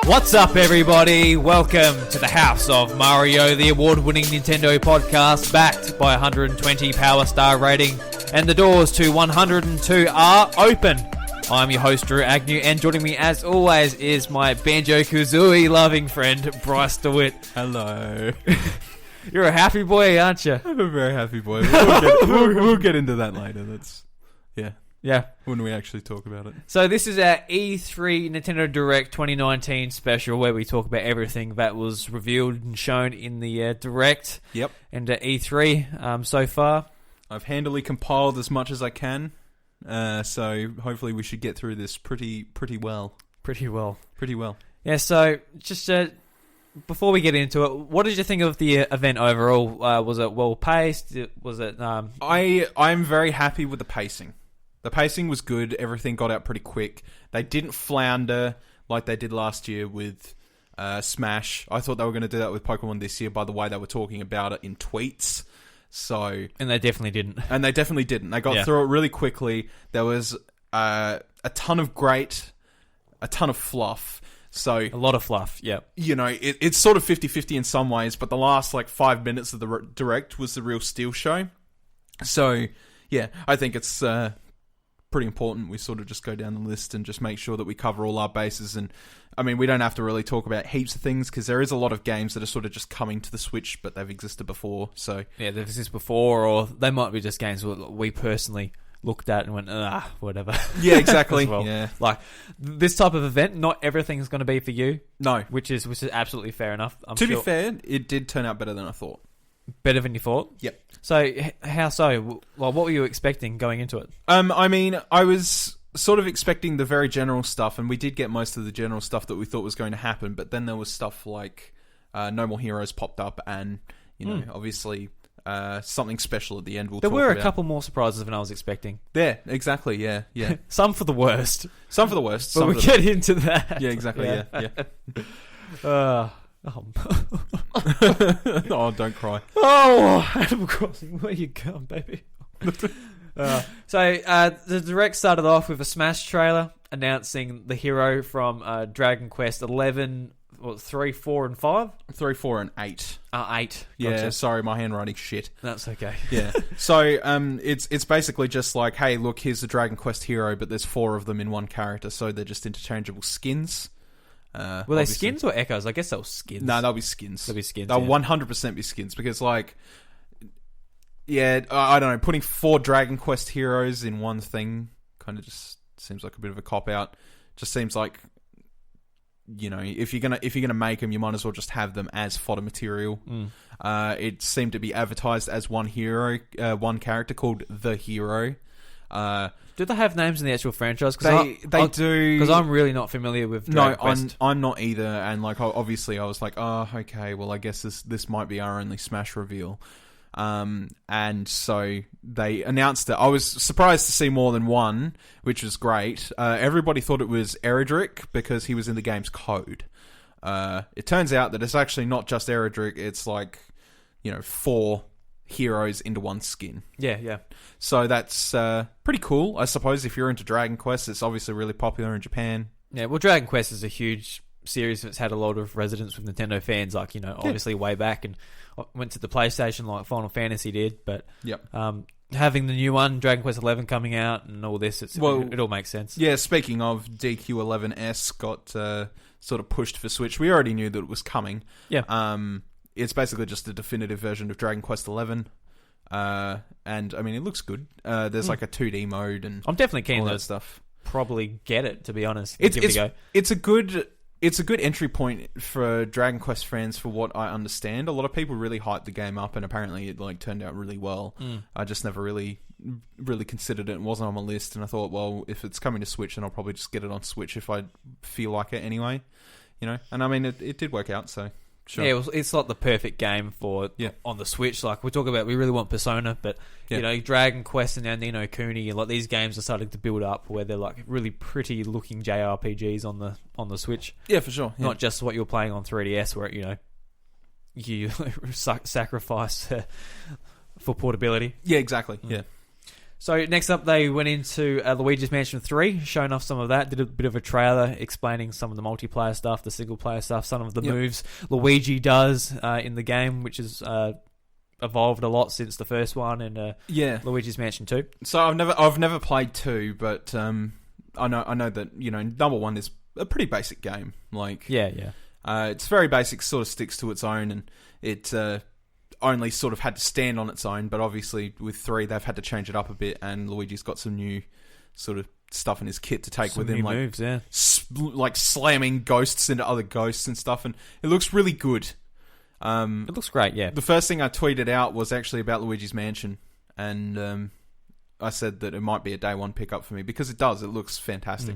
What's up, everybody? Welcome to the House of Mario, the award-winning Nintendo podcast, backed by 120 Power Star rating, and the doors to 102 are open. I'm your host, Drew Agnew, and joining me, as always, is my Banjo-Kazooie loving friend, Bryce DeWitt. Hello. You're a happy boy, aren't you? I'm a very happy boy. We'll get into that later. Yeah. When we actually talk about it. So this is our E3 Nintendo Direct 2019 special, where we talk about everything that was revealed and shown in the Direct. Yep. And E3 so far. I've handily compiled as much as I can, so hopefully we should get through this pretty well. Pretty well. Yeah. So just before we get into it, what did you think of the event overall? Was it well paced? Was it? I'm very happy with the pacing. The pacing was good. Everything got out pretty quick. They didn't flounder like they did last year with Smash. I thought they were going to do that with Pokemon this year by the way they were talking about it in tweets. And they definitely didn't. They got through it really quickly. There was a ton of fluff. So a lot of fluff, yeah. You know, it's sort of 50-50 in some ways, but the last 5 minutes of the Direct was the real steal show. So, yeah, I think it's pretty important we sort of just go down the list and just make sure that we cover all our bases. And I mean, we don't have to really talk about heaps of things because there is a lot of games that are sort of just coming to the Switch, but they've existed before. So yeah, they've existed before, or they might be just games that we personally looked at and went, whatever. Yeah, exactly. Well. Yeah, like this type of event, not everything's going to be for you. No, which is absolutely fair enough. To be fair, it did turn out better than I thought. Better than you thought? Yep. So, how so? Well, what were you expecting going into it? I mean, I was sort of expecting the very general stuff, and we did get most of the general stuff that we thought was going to happen, but then there was stuff like No More Heroes popped up, and, you know, obviously something special at the end There were a couple more surprises than I was expecting. Yeah, exactly, yeah. Some for the worst. But we'll get into that. Yeah, exactly, yeah. Oh, don't cry. Oh, Animal Crossing, where you going, baby? So the Direct started off with a Smash trailer announcing the hero from Dragon Quest 11, 3, 4, and 5? 3, 4, and 8. 8. Yeah, gotcha. Sorry, my handwriting's shit. That's okay. Yeah. So it's basically just like, hey, look, here's the Dragon Quest hero, but there's 4 of them in one character, so they're just interchangeable skins. Were they skins or echoes? I guess they were skins. No, they'll be skins. They'll 100% be skins because, I don't know, putting 4 Dragon Quest heroes in one thing kind of just seems like a bit of a cop out. Just seems like, you know, if you're gonna make them, you might as well just have them as fodder material. It seemed to be advertised as one character called the hero. Do they have names in the actual franchise? They do. Because I'm really not familiar with Dragon Quest. I'm not either. And obviously, I was like, oh, okay. Well, I guess this might be our only Smash reveal. And so they announced it. I was surprised to see more than one, which was great. Everybody thought it was Eredrick because he was in the game's code. It turns out that it's actually not just Eredrick. It's 4 heroes into one skin. Yeah. So that's pretty cool, I suppose. If you're into Dragon Quest, it's obviously really popular in Japan. Yeah, well, Dragon Quest is a huge series that's had a lot of resonance with Nintendo fans, obviously way back, and went to the PlayStation like Final Fantasy did, but having the new one, Dragon Quest 11 coming out and all this, it all makes sense. Yeah, speaking of, DQ11S got sort of pushed for Switch. We already knew that it was coming. Yeah. It's basically just a definitive version of Dragon Quest 11. And I mean, it looks good. There's like a 2D mode and I'm definitely keen all to that stuff. Probably get it, to be honest. Give it a go. It's a good entry point for Dragon Quest fans, for what I understand. A lot of people really hyped the game up, and apparently it turned out really well. I just never really considered it. It wasn't on my list, and I thought, well, if it's coming to Switch, then I'll probably just get it on Switch if I feel like it anyway. You know, and I mean, it did work out, so. Sure. Yeah, it's like the perfect game for on the Switch. Like we talk about, we really want Persona, but you know, Dragon Quest and now Ni no Kuni, like these games are starting to build up where they're like really pretty looking JRPGs on the Switch. Yeah, for sure. Not just what you're playing on 3DS, where you sacrifice for portability. Yeah, exactly. Yeah. So next up, they went into Luigi's Mansion 3, showing off some of that. Did a bit of a trailer explaining some of the multiplayer stuff, the single-player stuff, some of the moves Luigi does in the game, which has evolved a lot since the first one and Luigi's Mansion 2. So I've never played 2, but I know that number 1 is a pretty basic game. Like it's very basic, sort of sticks to its own, and it only sort of had to stand on its own. But obviously with 3, they've had to change it up a bit, and Luigi's got some new sort of stuff in his kit to take with him, like moves, like slamming ghosts into other ghosts and stuff, and it looks really good. It looks great, yeah. The first thing I tweeted out was actually about Luigi's Mansion, and I said that it might be a day one pickup for me because it does. It looks fantastic.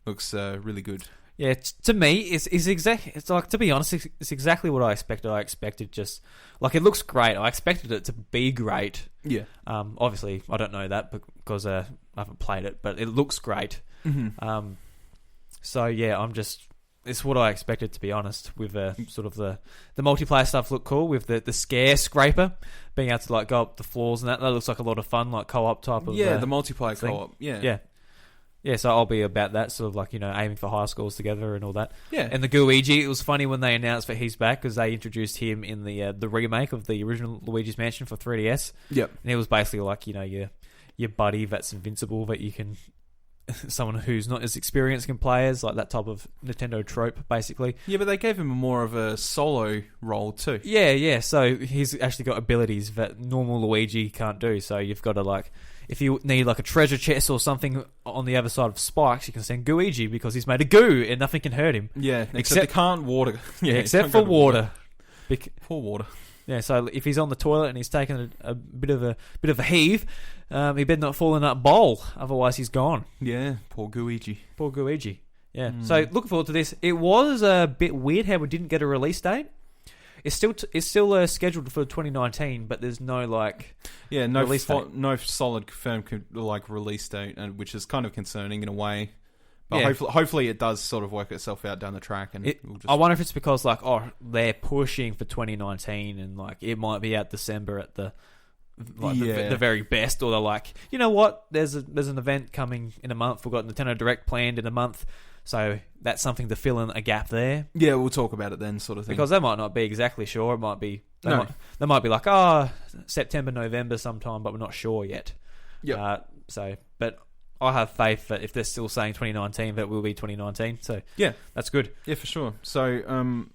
Looks really good. Yeah, to me, it's like, to be honest, it's exactly what I expected. I expected just like, it looks great. I expected it to be great. Yeah. Obviously, I don't know that because I haven't played it, but it looks great. Mm-hmm. So yeah, it's what I expected, to be honest. With sort of the multiplayer stuff look cool, with the scare scraper being able to like go up the floors and that looks like a lot of fun, like co-op type of the multiplayer thing. Co-op. Yeah, so I'll be about that, sort of like, aiming for high scores together and all that. Yeah. And the Gooigi, it was funny when they announced that he's back, because they introduced him in the remake of the original Luigi's Mansion for 3DS. Yep. And it was basically like, your buddy that's invincible, that you can... someone who's not as experienced can play as, like that type of Nintendo trope, basically. Yeah, but they gave him more of a solo role too. Yeah, so he's actually got abilities that normal Luigi can't do, so you've got to, like... If you need like a treasure chest or something on the other side of spikes, you can send Gooigi because he's made of goo and nothing can hurt him. Yeah, except they can't water. Yeah, except for water. Poor water. Yeah, so if he's on the toilet and he's taking a bit of a heave, he better not fall in that bowl, otherwise he's gone. Yeah, poor Gooigi. Poor Gooigi. Yeah. So looking forward to this. It was a bit weird how we didn't get a release date. It's still scheduled for 2019, but there's no release date. No solid confirmed release date, which is kind of concerning in a way. But hopefully it does sort of work itself out down the track. And I wonder if it's because they're pushing for 2019 and it might be out December at the very best, or they're like, you know what? There's an event coming in a month. We've got Nintendo Direct planned in a month. So that's something to fill in a gap there. Yeah, we'll talk about it then, sort of thing. Because they might not be exactly sure. It might be they might be like, September, November sometime, but we're not sure yet. Yeah. But I have faith that if they're still saying 2019, that it will be 2019. So yeah, that's good. Yeah, for sure. So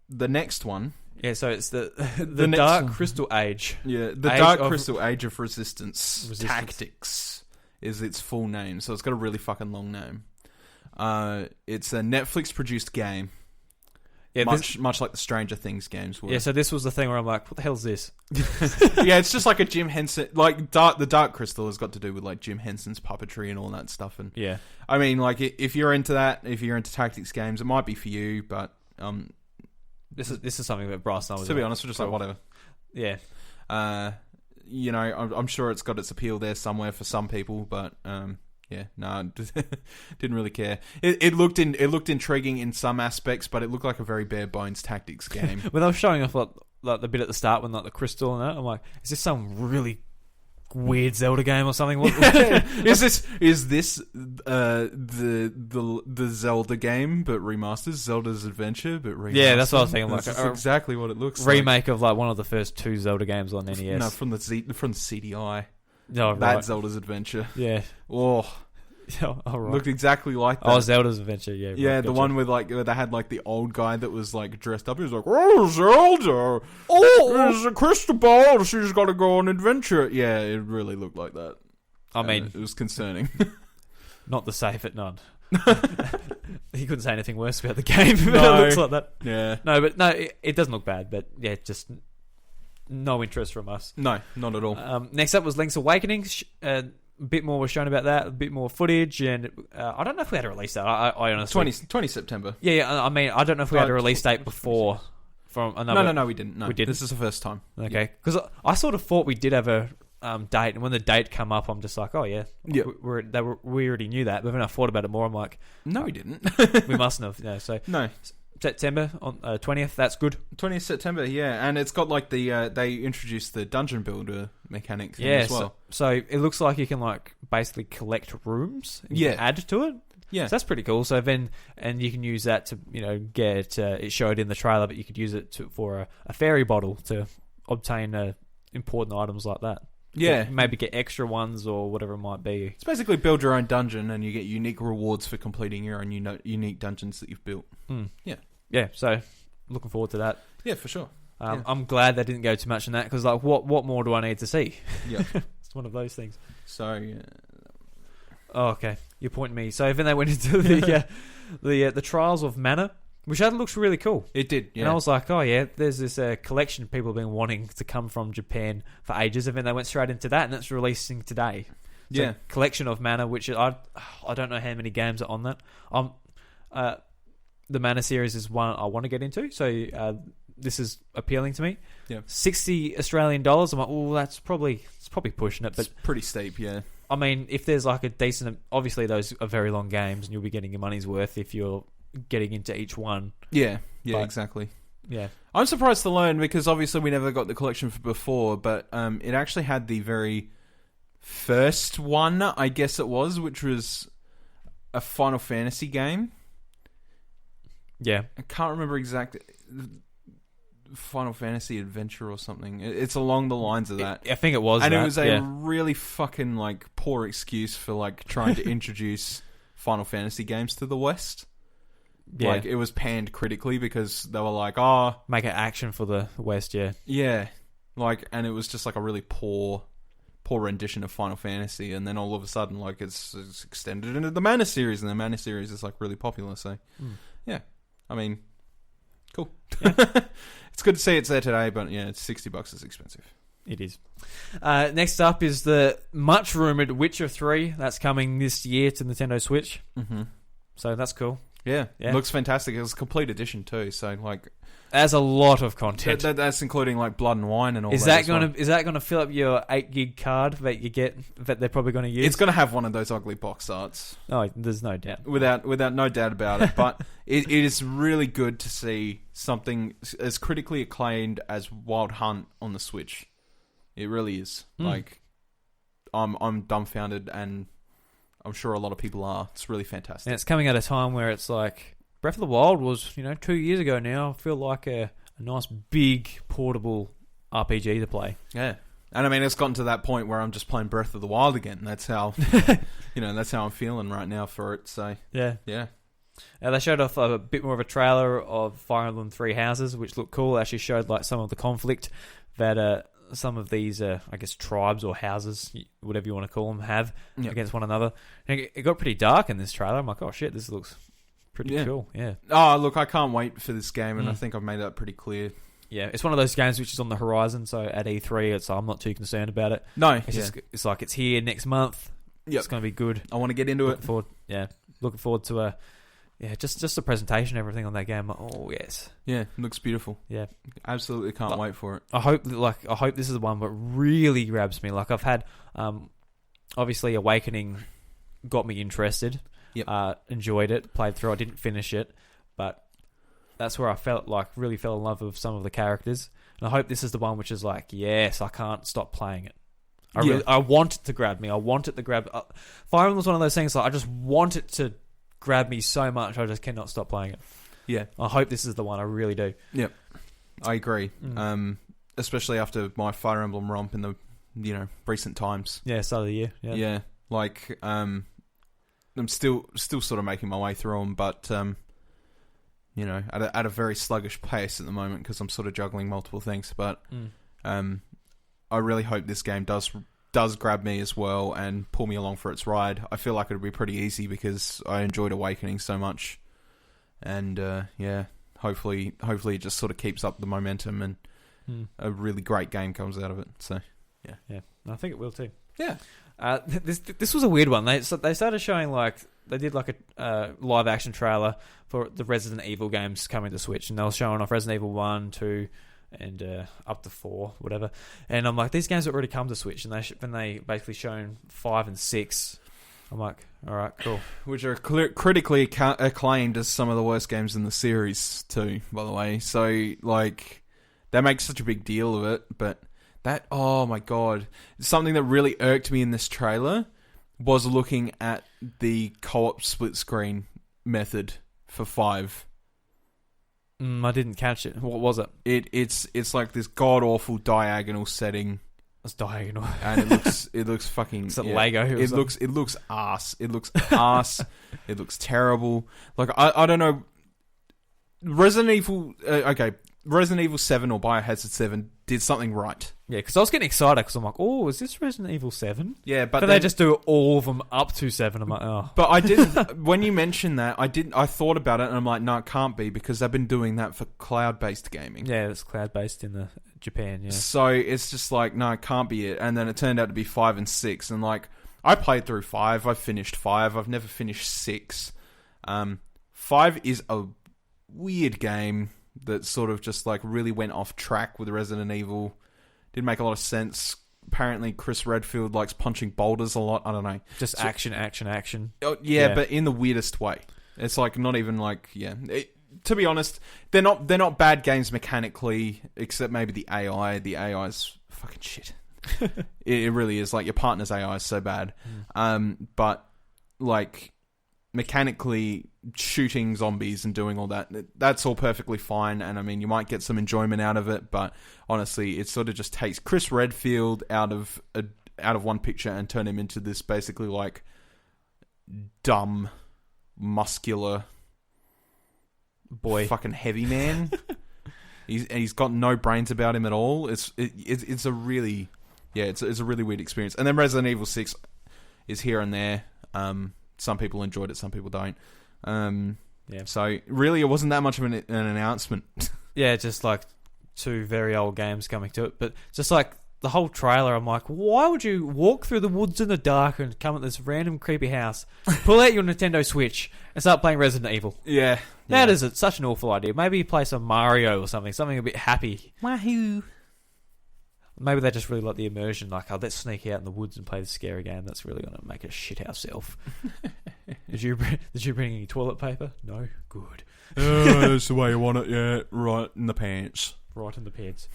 the next one. Yeah, so it's the Dark Crystal Age. Yeah, the Dark Crystal Age of Resistance Tactics is its full name. So it's got a really fucking long name. It's a Netflix-produced game. Yeah, much like the Stranger Things games were. Yeah, so this was the thing where I'm like, what the hell is this? Yeah, it's just like a Jim Henson... the Dark Crystal has got to do with, Jim Henson's puppetry and all that stuff. And yeah. I mean, if you're into that, if you're into tactics games, it might be for you, but... This is something that Bryce and I was... To be honest, we're just whatever. Yeah. I'm sure it's got its appeal there somewhere for some people, but... yeah, no, didn't really care. It looked intriguing in some aspects, but it looked like a very bare bones tactics game. When I was showing off like the bit at the start when the crystal and that, I'm like, is this some really weird Zelda game or something? Is this the Zelda game but remastered? Zelda's Adventure but remastered? Yeah, that's what I was thinking. That's exactly what it looks remake of one of the first 2 Zelda games on NES. No, from the CDI. Oh, right. That Zelda's Adventure. Yeah. Oh. Oh, right. Looked exactly like that. Oh, Zelda's Adventure, yeah. Yeah, right, the one with where they had the old guy that was dressed up. He was like, "Oh, Zelda! Oh, there's a crystal ball. She's got to go on an adventure." Yeah, it really looked like that. I mean, it was concerning. Not the safe at none. He couldn't say anything worse about the game. No. It looks like that. Yeah. No, but no, it doesn't look bad. But yeah, just. No interest from us. No, not at all. Next up was Link's Awakening. A bit more was shown about that. A bit more footage, and I don't know if we had a release date. I honestly 20 September. Yeah. I mean, I don't know if we had a release date before from another. No, we didn't. No, we didn't. This is the first time. Okay, because I sort of thought we did have a date, and when the date come up, I'm just like, oh yeah, we already knew that. But when I thought about it more, I'm like, no, we didn't. We mustn't have. So no. September on 20th. That's good. 20th September, yeah, and it's got like the they introduced the dungeon builder mechanic thing as well. So it looks like you can like basically collect rooms and you can add to it. Yeah, so that's pretty cool. So then, and you can use that to get it showed in the trailer, but you could use it for a fairy bottle to obtain important items like that. Yeah, maybe get extra ones or whatever it might be. It's basically build your own dungeon, and you get unique rewards for completing your own unique dungeons that you've built. Yeah. So looking forward to that. Yeah, for sure. I'm glad they didn't go too much in that because like, what more do I need to see? Yeah, it's one of those things. So, oh, okay, you're pointing me. So then they went into the Trials of Mana. Which looks really cool. It did, yeah. And I was like, oh yeah, there's this collection people have been wanting to come from Japan for ages, and then they went straight into that, and it's releasing today. Yeah. So, Collection of Mana, which I don't know how many games are on that. The Mana series is one I want to get into, so this is appealing to me. Yeah. $60 Australian. I'm like, oh, it's probably pushing it, but it's pretty steep, yeah. I mean, if there's like a decent, obviously those are very long games, and you'll be getting your money's worth if you're getting into each one. Yeah, exactly. Yeah. I'm surprised to learn because obviously we never got the collection before, but it actually had the very first one, I guess it was, which was a Final Fantasy game. Yeah. I can't remember exactly. Final Fantasy Adventure or something. It's along the lines of that. I think it was. And it was a really fucking like poor excuse for like trying to introduce Final Fantasy games to the West. Yeah. Like, it was panned critically because they were like, make it action for the West, yeah. Yeah. Like, and it was just like a really poor rendition of Final Fantasy, and then all of a sudden, like, it's extended into the Mana series, and the Mana series is, like, really popular, so, yeah. I mean, cool. Yeah. It's good to see it's there today, but, yeah, it's $60 is expensive. It is. Next up is the much-rumoured Witcher 3. That's coming this year to Nintendo Switch. Mm-hmm. So that's cool. Yeah, looks fantastic. It was a complete edition too, so like, there's a lot of content. That's including like Blood and Wine and all. Is that gonna fill up your 8 gig card that you get that they're probably going to use? It's going to have one of those ugly box arts. Oh, there's no doubt. Without no doubt about it. But it is really good to see something as critically acclaimed as Wild Hunt on the Switch. It really is. Like, I'm dumbfounded, and I'm sure a lot of people are. It's really fantastic. And it's coming at a time where it's like Breath of the Wild was, 2 years ago now. I feel like a nice big portable RPG to play. Yeah. And I mean, it's gotten to that point where I'm just playing Breath of the Wild again. That's how, that's how I'm feeling right now for it. So yeah. Yeah. They showed off a bit more of a trailer of Fire Emblem Three Houses, which looked cool. It actually showed like some of the conflict that some of these, I guess, tribes or houses, whatever you want to call them, have against one another. And it got pretty dark in this trailer. I'm like, oh shit, this looks pretty cool. Yeah. Oh, look, I can't wait for this game, and I think I've made that pretty clear. Yeah, it's one of those games which is on the horizon, so at E3, I'm not too concerned about it. No. It's like it's here next month. Yep. It's going to be good. I want to get into it. Looking forward to just the presentation, everything on that game. Oh yes, yeah, it looks beautiful. Yeah, absolutely can't wait for it. I hope this is the one that really grabs me. Like I've had, obviously Awakening got me interested. Yep. Enjoyed it, played through. I didn't finish it, but that's where I really fell in love with some of the characters. And I hope this is the one which is like, yes, I can't stop playing it. I want it to grab me. I want it to grab. Fire Emblem was one of those things. Like I just want it to grab me so much, I just cannot stop playing it. Yeah. I hope this is the one. I really do. Yep. I agree. Especially after my Fire Emblem romp in the, recent times. Yeah, start of the year. Yeah. Yeah. Like, I'm still sort of making my way through them, but, at a very sluggish pace at the moment because I'm sort of juggling multiple things. But, I really hope this game does grab me as well and pull me along for its ride. I feel like it'll be pretty easy because I enjoyed Awakening so much, and hopefully it just sort of keeps up the momentum and a really great game comes out of it. So yeah, I think it will too. Yeah. This was a weird one. They started showing they did like a live action trailer for the Resident Evil games coming to Switch, and they were showing off Resident Evil 1, 2. And up to 4, whatever. And I'm like, these games have already come to Switch, and they basically shown 5 and 6 I'm like, all right, cool. Which are critically acclaimed as some of the worst games in the series too, by the way. So, like, they make such a big deal of it, but that, oh my god. Something that really irked me in this trailer was looking at the co-op split screen method for 5. I didn't catch it. What was it? It's like this god-awful diagonal setting. It's diagonal. And it looks fucking... It's Lego or it something. looks ass. It looks ass. It looks terrible. Like, I don't know. Resident Evil... Resident Evil 7 or Biohazard 7 did something right. Yeah, because I was getting excited because I'm like, oh, is this Resident Evil 7? Yeah, but they just do all of them up to 7? I'm like, oh. But I didn't... when you mentioned that, I thought about it and I'm like, no, it can't be because they've been doing that for cloud-based gaming. Yeah, it's cloud-based in Japan, yeah. So it's just like, no, it can't be it. And then it turned out to be 5 and 6. And like, I played through 5. I finished 5. I've never finished 6. 5 is a weird game that sort of just like really went off track with Resident Evil. Didn't make a lot of sense. Apparently Chris Redfield likes punching boulders a lot. I don't know. Just action. Oh, yeah, but in the weirdest way. It's like not even like, yeah. To be honest, they're not bad games mechanically, except maybe the AI. The AI is fucking shit. It really is. Like, your partner's AI is so bad. But like, mechanically, shooting zombies and doing all that, that's all perfectly fine. And I mean, you might get some enjoyment out of it, but honestly, it sort of just takes Chris Redfield out of one picture and turn him into this basically like dumb, muscular boy, fucking heavy man. He's got no brains about him at all. It's a really, yeah, it's a really weird experience. And then Resident Evil 6 is here and there. Some people enjoyed it, some people don't. Yeah. So really, it wasn't that much of an announcement. Yeah, just like 2 very old games coming to it, but just like the whole trailer, I'm like, why would you walk through the woods in the dark and come at this random creepy house, pull out your Nintendo Switch, and start playing Resident Evil? Yeah. That is such an awful idea. Maybe you play some Mario or something a bit happy. Wahoo! Maybe they just really like the immersion, like, oh, let's sneak out in the woods and play the scary game. That's really going to make a shit ourselves. Did you bring any toilet paper? No? Good. That's the way you want it, yeah. Right in the pants. Right in the pants.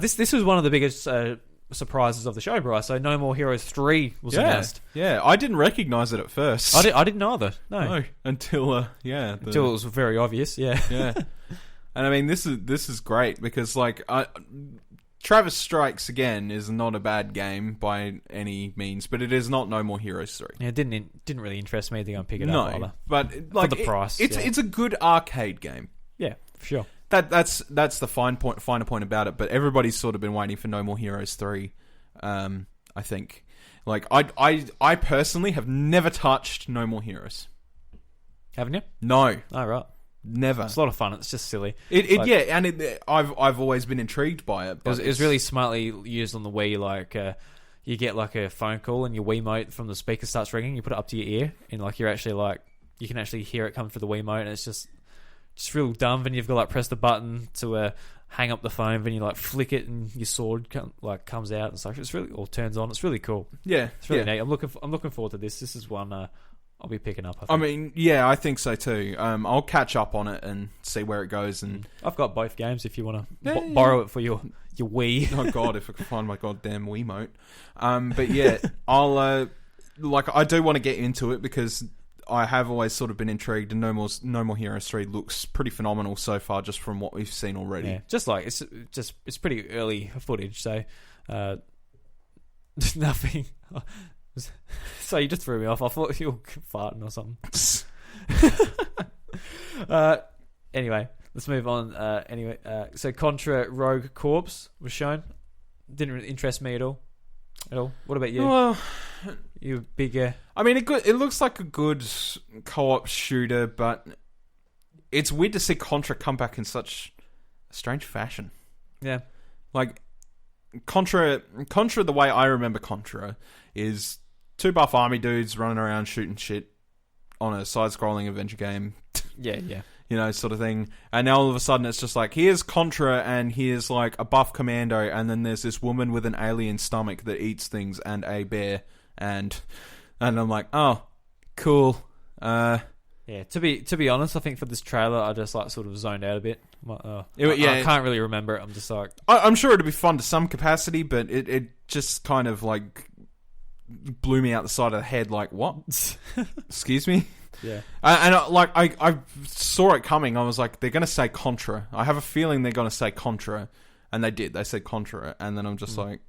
This was one of the biggest surprises of the show, Bryce. So No More Heroes 3 was announced. Yeah, I didn't recognise it at first. I didn't either. No. Until, until it was very obvious, yeah. Yeah. And I mean, this is great because, like, Travis Strikes Again is not a bad game by any means, but it is not No More Heroes 3. Yeah, it didn't really interest me to go and pick it up either. But like, for the price, it's a good arcade game. Yeah, for sure. That's the finer point about it. But everybody's sort of been waiting for No More Heroes 3. I think, like, I personally have never touched No More Heroes. Haven't you? No. Oh, right. Never. It's a lot of fun. It's just silly. I've always been intrigued by it. But it was really smartly used on the Wii. Like, you get like a phone call and your Wiimote from the speaker starts ringing. You put it up to your ear, and like you're actually like you can actually hear it come through the Wiimote, and it's just real dumb. And you've got to like press the button to hang up the phone, and you like flick it, and your sword comes out and stuff. It's really or turns on. It's really cool. Yeah, it's really neat. I'm looking forward to this. This is one. I'll be picking up. I mean, yeah, I think so too. I'll catch up on it and see where it goes. And I've got both games if you want to borrow it for your Wii. Oh God, if I can find my goddamn Wiimote. But yeah, I'll I do want to get into it because I have always sort of been intrigued, and No More Heroes 3 looks pretty phenomenal so far, just from what we've seen already. Yeah, just like it's pretty early footage, so nothing. So you just threw me off. I thought you were farting or something. Anyway, let's move on. So Contra Rogue Corps was shown. Didn't really interest me at all. What about you? Well, you bigger. I mean, it looks like a good co-op shooter, but it's weird to see Contra come back in such a strange fashion. Yeah, like Contra. The way I remember Contra is 2 buff army dudes running around shooting shit on a side-scrolling adventure game. Yeah. You know, sort of thing. And now all of a sudden it's just like, here's Contra and here's like a buff commando, and then there's this woman with an alien stomach that eats things and a bear. And And I'm like, oh, cool. Yeah, to be honest, I think for this trailer, I just like sort of zoned out a bit. I'm like, Yeah. I can't really remember it. I'm just like, I'm sure it'd be fun to some capacity, but it just kind of like blew me out the side of the head. Like, what? Excuse me? yeah. I saw it coming. I was like, they're going to say Contra. I have a feeling they're going to say Contra, and they did. They said Contra, and then I'm just like,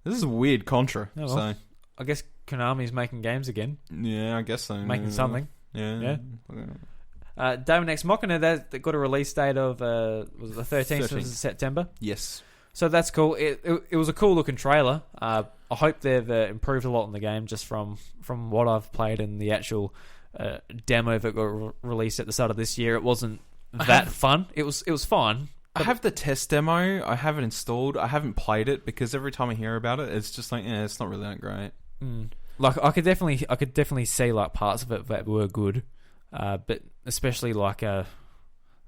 this is a weird Contra. Oh, well. So I guess Konami's making games again. yeah, I guess so. Making something. Yeah. Daemon X Machina, that got a release date of was it the 13th of September. Yes. So that's cool. It was a cool looking trailer. I hope they've improved a lot in the game just from what I've played in the actual demo that got released at the start of this year. It wasn't that fun. It was fun. I have the test demo. I have it installed. I haven't played it because every time I hear about it, it's just like, it's not really that great. Like I could definitely see like parts of it that were good, but especially like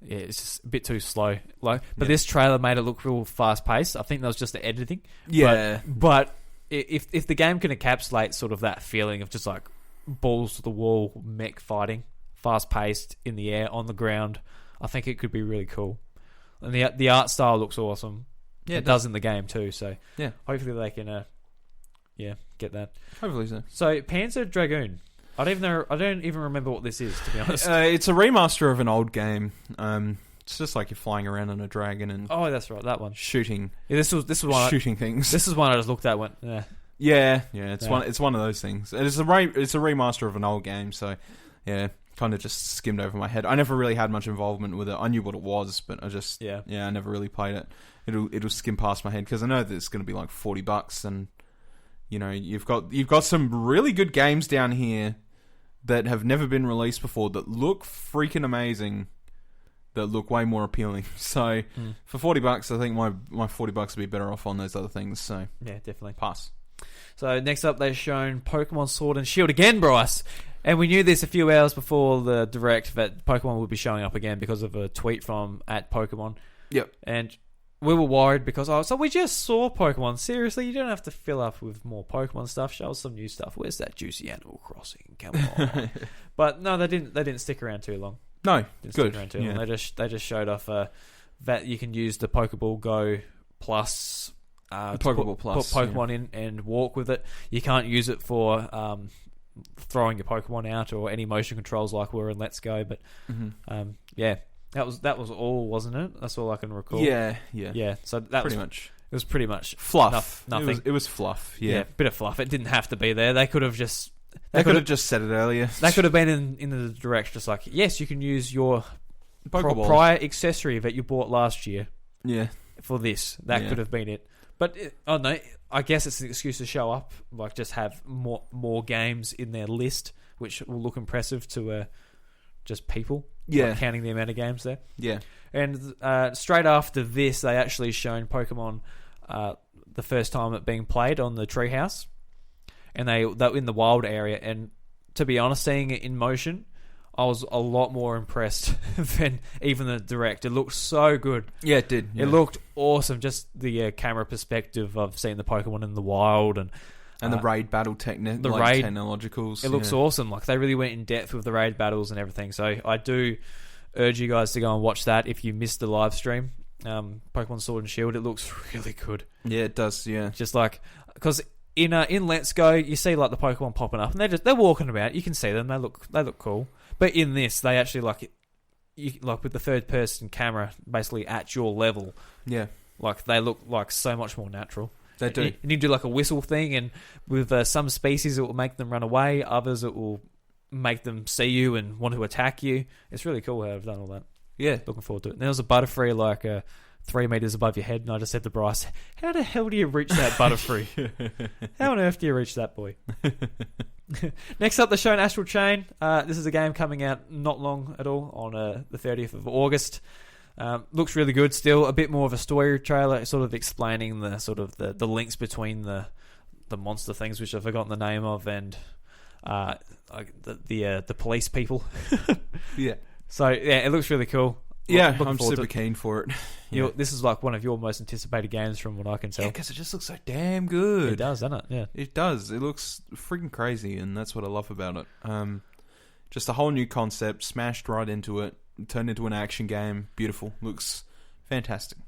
it's just a bit too slow. But this trailer made it look real fast paced. I think that was just the editing. Yeah, but if the game can encapsulate sort of that feeling of just like balls to the wall mech fighting, fast paced in the air on the ground, I think it could be really cool. And the art style looks awesome. Yeah, it does in the game too. So yeah, hopefully they can get that. Hopefully so. So Panzer Dragoon. I don't even remember what this is, to be honest. It's a remaster of an old game. It's just like you're flying around on a dragon and that's right, that one. Shooting. Yeah, this was one. Shooting things. This is one I just looked at. Went, yeah. It's one of those things. It's a remaster of an old game. So yeah, kind of just skimmed over my head. I never really had much involvement with it. I knew what it was, but I never really played it. It'll skim past my head because I know that it's going to be like $40 and. You know, you've got some really good games down here that have never been released before that look freaking amazing, that look way more appealing. So for $40, I think my $40 would be better off on those other things. So yeah, definitely pass. So next up, they've shown Pokemon Sword and Shield again, Bryce. And we knew this a few hours before the direct that Pokemon would be showing up again because of a tweet from @Pokemon. Yep. And we were worried because so we just saw Pokemon. Seriously, you don't have to fill up with more Pokemon stuff. Show us some new stuff. Where's that juicy Animal Crossing? Come on. But no, they didn't stick around too long. No, didn't good. Stick around too long. They just showed off that you can use the Pokeball Go Plus. Pokeball Plus. Put Pokemon in and walk with it. You can't use it for throwing your Pokemon out or any motion controls like we were in Let's Go. But yeah. That was all, wasn't it? That's all I can recall. Yeah. So that pretty much. It was pretty much fluff. Nothing. It was fluff. Yeah, bit of fluff. It didn't have to be there. They could have just. They could have just said it earlier. They could have been in the direct, just like, yes, you can use your prior accessory that you bought last year. Yeah. For this, that could have been it. But no, I guess it's an excuse to show up. Like, just have more games in their list, which will look impressive to just people. Yeah, like counting the amount of games there. Yeah, and straight after this, they actually shown Pokemon the first time it being played on the Treehouse, and they were in the wild area. And to be honest, seeing it in motion, I was a lot more impressed than even the direct. It looked so good. Yeah, it did. Yeah. It looked awesome. Just the camera perspective of seeing the Pokemon in the wild and the raid battle technologicals. It looks awesome. Like, they really went in depth with the raid battles and everything. So I do urge you guys to go and watch that if you missed the live stream. Pokemon Sword and Shield, it looks really good. Yeah, it does. Yeah, just like, because in Let's Go, you see like the Pokemon popping up and they're walking about. You can see them. They look cool. But in this, they actually like with the third person camera basically at your level. Yeah, like they look like so much more natural. They do. And you do like a whistle thing, and with some species it will make them run away, others it will make them see you and want to attack you. It's really cool how I've done all that. Yeah. Looking forward to it. And there was a Butterfree like 3 meters above your head, and I just said to Bryce, how the hell do you reach that Butterfree? How on earth do you reach that, boy? Next up, they're showing Astral Chain. This is a game coming out not long at all, on the 30th of August. Looks really good still. A bit more of a story trailer, sort of explaining the sort of the links between the monster things, which I've forgotten the name of, and the police people. Yeah. So yeah, it looks really cool. Yeah, Looking I'm forward super to keen for it. This is like one of your most anticipated games from what I can tell. Yeah, because it just looks so damn good. It does, doesn't it? Yeah. It does. It looks freaking crazy, and that's what I love about it. Just a whole new concept, smashed right into it, turned into an action game. Beautiful. Looks fantastic.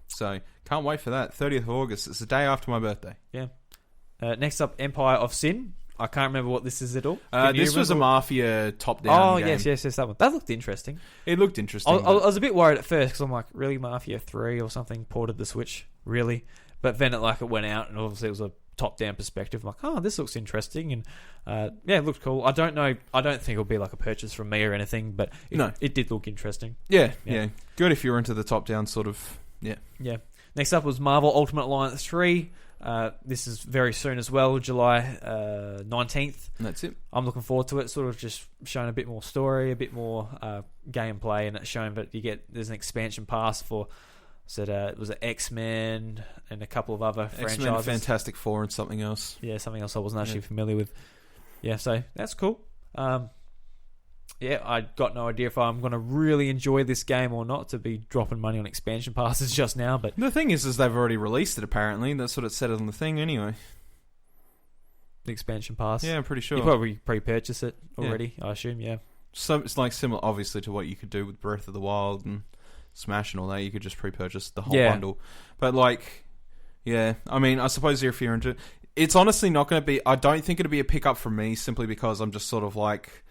So, can't wait for that. 30th of August. It's the day after my birthday. Yeah. Next up, Empire of Sin. I can't remember what this is at all. This was a Mafia top-down game. Yes, that one. That looked interesting. It looked interesting. I was a bit worried at first because I'm like, really, Mafia 3 or something ported the Switch? Really? But then it went out and obviously it was a top-down perspective. I'm like, oh, this looks interesting. And it looked cool. I don't know. I don't think it'll be like a purchase from me or anything, but it did look interesting. Yeah. Good if you're into the top-down sort of... Yeah. Next up was Marvel Ultimate Alliance 3. This is very soon as well, July 19th. And that's it. I'm looking forward to it. Sort of just showing a bit more story, a bit more gameplay, and it's showing that there's an expansion pass for. It was an X-Men and a couple of other franchises. X-Men, Fantastic Four, and something else. Yeah, something else I wasn't actually familiar with. Yeah, so that's cool. I got no idea if I'm going to really enjoy this game or not to be dropping money on expansion passes just now. But the thing is they've already released it, apparently. That's what it said on the thing anyway. The expansion pass? Yeah, I'm pretty sure. You probably pre-purchase it already, I assume, yeah. So it's like similar, obviously, to what you could do with Breath of the Wild and Smash and all that. You could just pre-purchase the whole bundle. But I mean, I suppose if you're into it, it's honestly not going to be... I don't think it'll be a pickup for me simply because I'm just sort of like...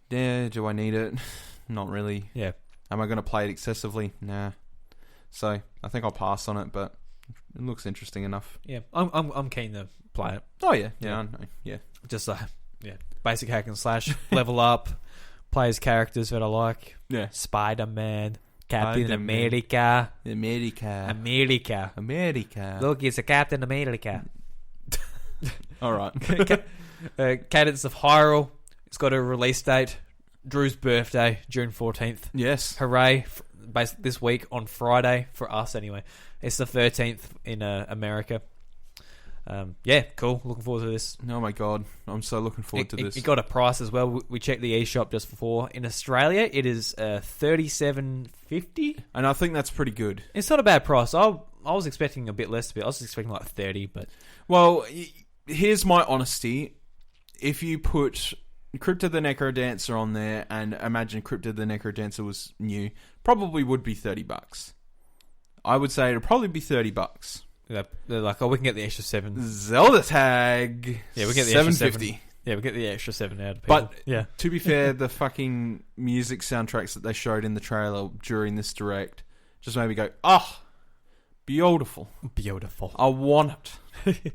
Yeah, do I need it? Not really. Yeah. Am I going to play it excessively? Nah. So I think I'll pass on it, but it looks interesting enough. Yeah, I'm keen to play it. Oh yeah, I know. Yeah. Just basic hack and slash, level up, play as characters that I like. Yeah. Spider-Man, Captain America. America. Look, it's a Captain America. All right. Cadence of Hyrule. It's got a release date. Drew's birthday, June 14th. Yes. Hooray. This week on Friday, for us anyway. It's the 13th in America. Cool. Looking forward to this. Oh my god. I'm so looking forward to this. It got a price as well. We checked the eShop just before. In Australia, it is $37.50. And I think that's pretty good. It's not a bad price. I was expecting a bit less. I was expecting like 30, but... Well, here's my honesty. If you put... Crypto the Necrodancer on there, and imagine Crypto the Necrodancer was new, probably would be $30. I would say it'd probably be $30. They're like, we can get the extra 7. Zelda tag. Yeah, we get the extra 7. Yeah, we get the extra 7 out of people. But to be fair, the fucking music soundtracks that they showed in the trailer during this direct just made me go, beautiful. I want it.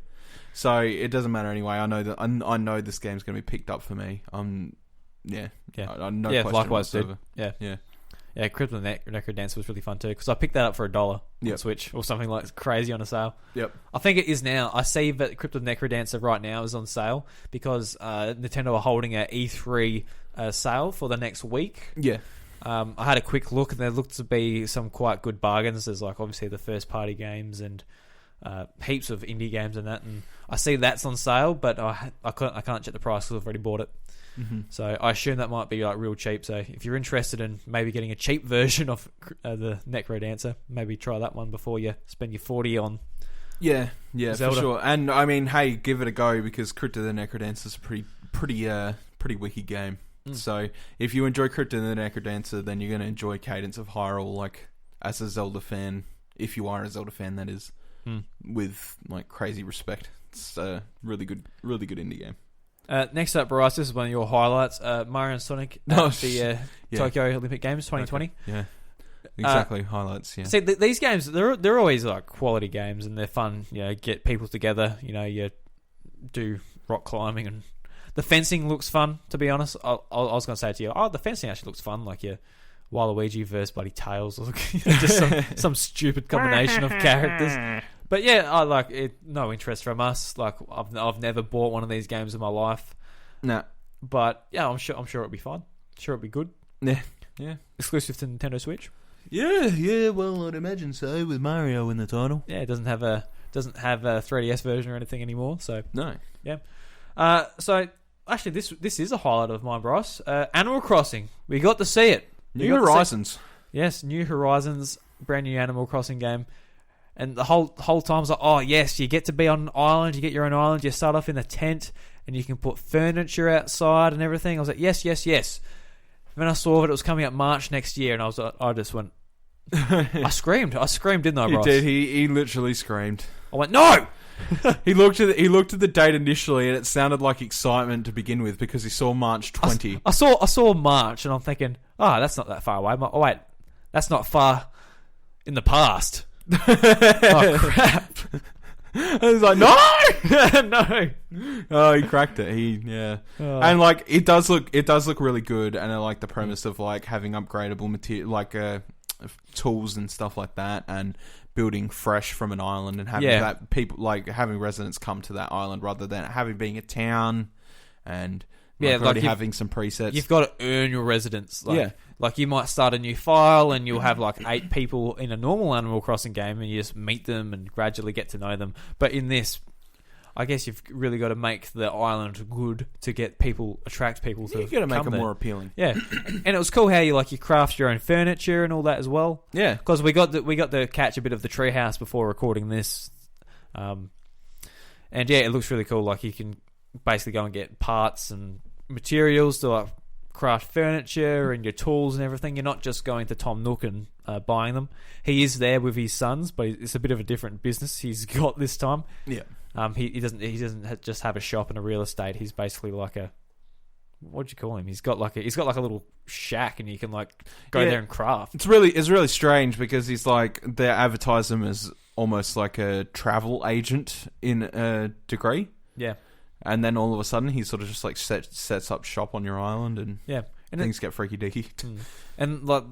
So it doesn't matter anyway. I know that I know this game's going to be picked up for me. I no question likewise, dude. Yeah. Crypto the Necrodancer was really fun too because I picked that up for $1 on Switch or something like crazy on a sale. Yep. I think it is now. I see that Crypto the Necrodancer right now is on sale because Nintendo are holding an E3 sale for the next week. Yeah. I had a quick look and there looked to be some quite good bargains. There's like obviously the first party games and heaps of indie games and that, and I see that's on sale, but I can't check the price because I've already bought it. Mm-hmm. So I assume that might be like real cheap. So if you're interested in maybe getting a cheap version of the Necrodancer, maybe try that one before you spend your $40 on. Yeah, Zelda. For sure. And I mean, hey, give it a go because Crypto the Necrodancer is a pretty wicked game. So if you enjoy Crypto the Necrodancer, then you're going to enjoy Cadence of Hyrule, like as a Zelda fan, if you are a Zelda fan, that is. With like crazy respect. It's a really good indie game. Next up, Bryce, this is one of your highlights. Mario and Sonic at the Tokyo Olympic Games 2020. Okay. Yeah, exactly. Highlights. Yeah. See, these games they're always like quality games and they're fun. You know, get people together. You know, you do rock climbing and the fencing looks fun. To be honest, I was going to say to you, the fencing actually looks fun. Like Waluigi versus bloody Tails, or just some stupid combination of characters. But yeah, I like it. No interest from us. Like I've never bought one of these games in my life. No, but yeah, I'm sure it'll be fun. Sure, it'll be good. Yeah. Exclusive to Nintendo Switch. Yeah. Well, I'd imagine so with Mario in the title. Yeah, it doesn't have a 3DS version or anything anymore. So no. Yeah. So actually, this is a highlight of mine, Bryce. Animal Crossing. We got to see it. New Horizons. Yes, New Horizons, brand new Animal Crossing game. And the whole time I was like, oh, yes, you get to be on an island. You get your own island. You start off in a tent, and you can put furniture outside and everything. I was like, yes, yes, yes. And then I saw that it was coming out March next year, and I just went... I screamed, didn't I, Ross? You did. He literally screamed. I went, no! He looked at the date initially, and it sounded like excitement to begin with because he saw March 20. I saw March, and I'm thinking, oh, that's not that far away. Oh wait, that's not far in the past. Oh crap! I was like, no, no. Oh, he cracked it. And like it does look really good, and I like the premise of like having upgradable material, like tools and stuff like that, and building fresh from an island and having that people like having residents come to that island rather than being a town and already having some presets. You've got to earn your residents. Like you might start a new file and you'll have like 8 people in a normal Animal Crossing game and you just meet them and gradually get to know them. But in this, I guess you've really got to make the island good to attract people to. You've got to make it more appealing. Yeah, and it was cool how you craft your own furniture and all that as well. Yeah, because we got to catch a bit of the treehouse before recording this, and yeah, it looks really cool. Like you can basically go and get parts and materials to craft furniture and your tools and everything. You're not just going to Tom Nook and buying them. He is there with his sons, but it's a bit of a different business he's got this time. Yeah. He doesn't just have a shop and a real estate. He's basically like a, what do you call him? He's got like a little shack, and you can like go there and craft. It's really strange because he's like they advertise him as almost like a travel agent in a degree. Yeah. And then all of a sudden he sort of just like sets up shop on your island, and things get freaky deaky. And like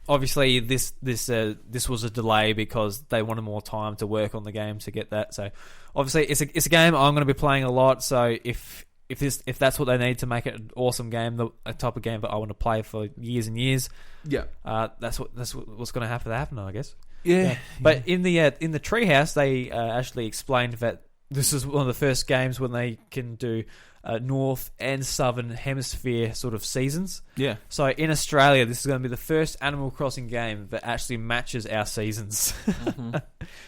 obviously this was a delay because they wanted more time to work on the game to get that. So obviously it's a game I'm going to be playing a lot. So if that's what they need to make it an awesome game, a type of game that I want to play for years and years, that's what's going to have to happen, I guess. Yeah. But in the treehouse, they actually explained that this is one of the first games when they can do North and Southern Hemisphere sort of seasons. Yeah. So in Australia, this is going to be the first Animal Crossing game that actually matches our seasons. Mm-hmm.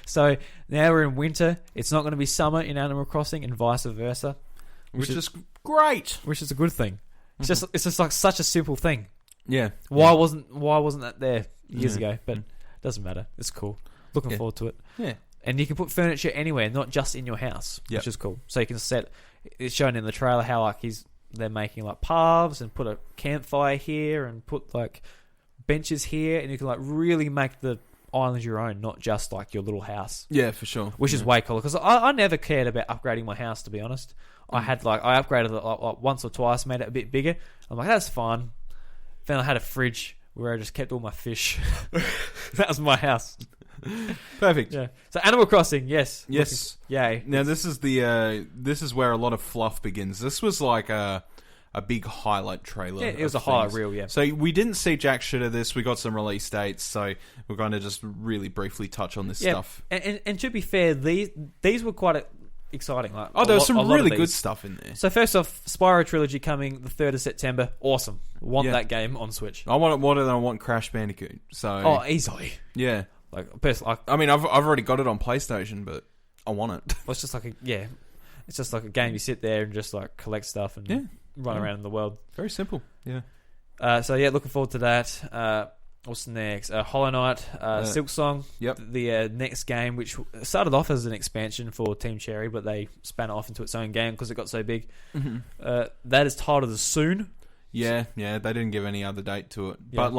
So now we're in winter. It's not going to be summer in Animal Crossing and vice versa. Which is great. Which is a good thing. It's just like such a simple thing. Yeah. Why wasn't that there years ago? But it doesn't matter. It's cool. Looking forward to it. Yeah. And you can put furniture anywhere, not just in your house, which is cool. So you can set. It's shown in the trailer how like they're making like paths and put a campfire here and put like benches here, and you can like really make the island your own, not just like your little house. Yeah, for sure. Which is way cooler because I never cared about upgrading my house, to be honest. I upgraded it like once or twice, made it a bit bigger. I'm like, that's fine. Then I had a fridge where I just kept all my fish. That was my house. Perfect. Yeah. So Animal Crossing, yes. Yay. Now this is where a lot of fluff begins. This was like a big highlight trailer. Yeah, it was a highlight reel, yeah. So we didn't see jack shit of this. We got some release dates, so we're going to just really briefly touch on this stuff. And to be fair, these were quite exciting. Like, there was some really good stuff in there. So first off, Spyro Trilogy coming the 3rd of September. Awesome. Want that game on Switch. I want it more than I want Crash Bandicoot. So easily. Yeah. I mean, I've already got it on PlayStation, but I want it. Well, it's just like it's just like a game you sit there and just like collect stuff and run around in the world. Very simple. Yeah. Looking forward to that. What's next? Hollow Knight, Silk Song. Yep. The next game, which started off as an expansion for Team Cherry, but they span it off into its own game because it got so big. Mm-hmm. That is titled as Soon. Yeah. They didn't give any other date to it, but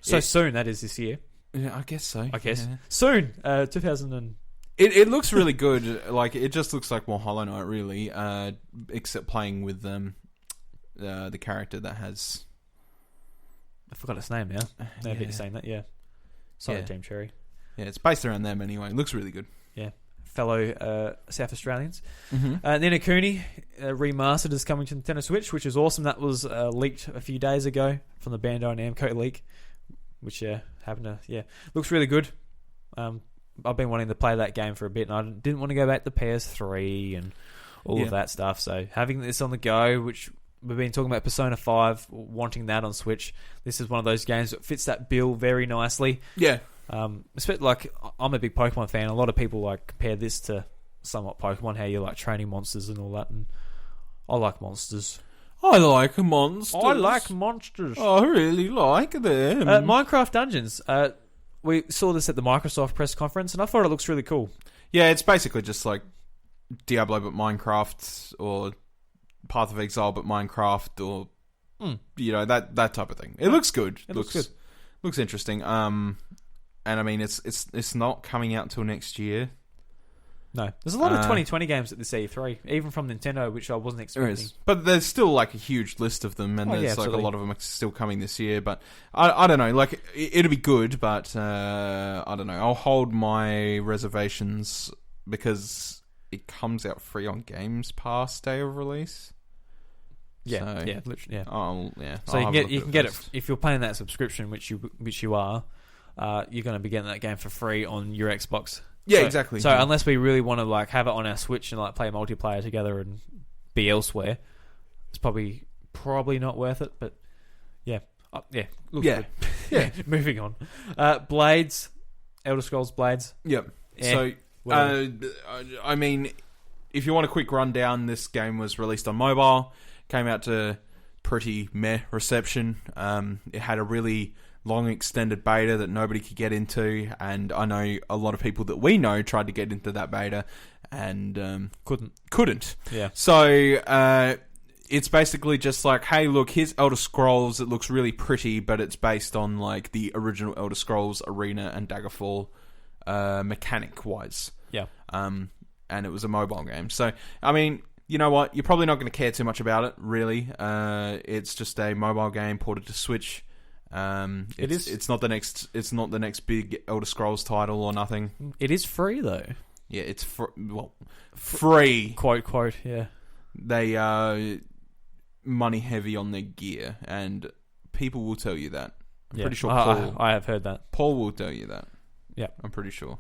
soon. That is this year. Yeah, I guess so. Yeah. Soon, 2000 and... It looks really good. Like it just looks like more Hollow Knight, really. Except playing with the character that has... I forgot its name now. Now that you're saying that, yeah. Sorry, Team Cherry. Yeah, it's based around them anyway. It looks really good. Yeah. Fellow South Australians. Mm-hmm. Nina Cooney remastered is coming to Nintendo Switch, which is awesome. That was leaked a few days ago from the Bandai Namco leak. Which happened to looks really good. I've been wanting to play that game for a bit, and I didn't want to go back to PS3 and all of that stuff. So having this on the go, which we've been talking about Persona 5, wanting that on Switch. This is one of those games that fits that bill very nicely. Yeah. Especially, like, I'm a big Pokemon fan. A lot of people like compare this to somewhat Pokemon, how you like training monsters and all that. And I like monsters. I like monsters. I like monsters. I really like them. Minecraft Dungeons. We saw this at the Microsoft press conference, and I thought it looks really cool. Yeah, it's basically just like Diablo but Minecraft, or Path of Exile but Minecraft, or you know, that type of thing. It looks good. It looks good. Looks interesting. And I mean, it's not coming out till next year. No, there's a lot of 2020 games at this E3, even from Nintendo, which I wasn't expecting. There is, but there's still like a huge list of them, and there's like a lot of them are still coming this year. But I don't know, like it'll be good, but I don't know. I'll hold my reservations because it comes out free on Games Pass day of release. Yeah, so, literally, yeah. So I'll you can get it if you're paying that subscription, which you are. You're going to be getting that game for free on your Xbox. Yeah, exactly. So unless we really want to like have it on our Switch and like play multiplayer together and be elsewhere, it's probably not worth it. But looks good. Yeah. Moving on. Blades, Elder Scrolls Blades. Yep. Yeah, So I mean, if you want a quick rundown, this game was released on mobile, came out to pretty meh reception. It had a really long extended beta that nobody could get into, and I know a lot of people that we know tried to get into that beta and couldn't. Yeah. So it's basically just like, hey, look, here's Elder Scrolls. It looks really pretty, but it's based on like the original Elder Scrolls Arena and Daggerfall mechanic wise. Yeah. And it was a mobile game. So I mean, you know what? You're probably not going to care too much about it, really. It's just a mobile game ported to Switch. It's not the next big Elder Scrolls title or nothing. It is free though. Yeah, it's free. Quote. Yeah. They are money heavy on their gear, and people will tell you that. I'm pretty sure Paul. I have heard that. Paul will tell you that. Yeah, I'm pretty sure.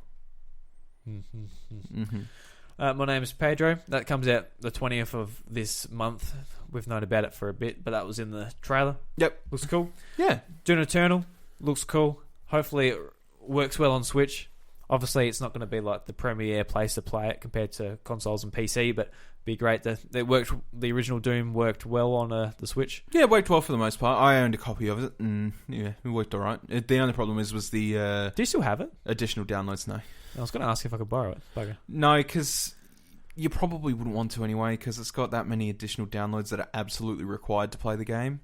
My name is Pedro. That comes out the 20th of this month. We've known about it for a bit, but that was in the trailer. Yep. Looks cool. Yeah. Doom Eternal looks cool. Hopefully it works well on Switch. Obviously it's not going to be like the premier place to play it compared to consoles and PC, but it'd be great that it worked. The original Doom worked well on the Switch. Yeah, it worked well for the most part. I owned a copy of it, and yeah, it worked alright. The only problem was the... Do you still have it? Additional downloads, no. I was going to ask if I could borrow it. Bugger. No, because you probably wouldn't want to anyway, because it's got that many additional downloads that are absolutely required to play the game.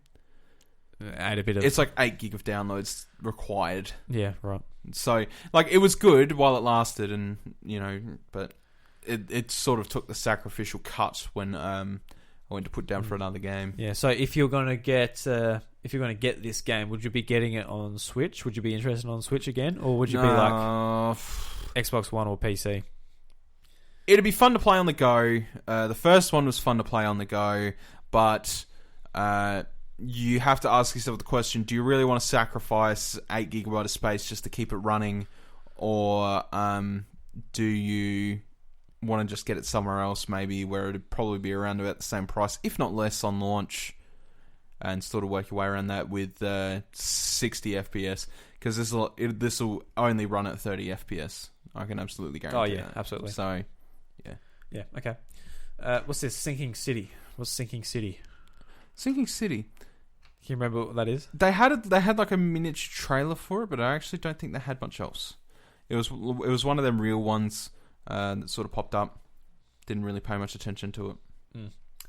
Add a bit of... It's like 8 gig of downloads required. Yeah, right. So, like, it was good while it lasted, and, you know, but it sort of took the sacrificial cut when I went to put down for another game. Yeah, so if you're going to get this game, would you be getting it on Switch? Would you be interested on Switch again? Or would you be like Xbox One or PC? It'd be fun to play on the go. The first one was fun to play on the go, but you have to ask yourself the question, do you really want to sacrifice 8 gigabyte of space just to keep it running, or do you want to just get it somewhere else, maybe where it'd probably be around about the same price, if not less, on launch, and sort of work your way around that with 60 FPS, because this will only run at 30 FPS. I can absolutely guarantee that. Absolutely. So, yeah, okay. What's this? Sinking City. What's Sinking City? Sinking City. Can you remember what that is? They had like a miniature trailer for it, but I actually don't think they had much else. It was one of them real ones that sort of popped up. Didn't really pay much attention to it.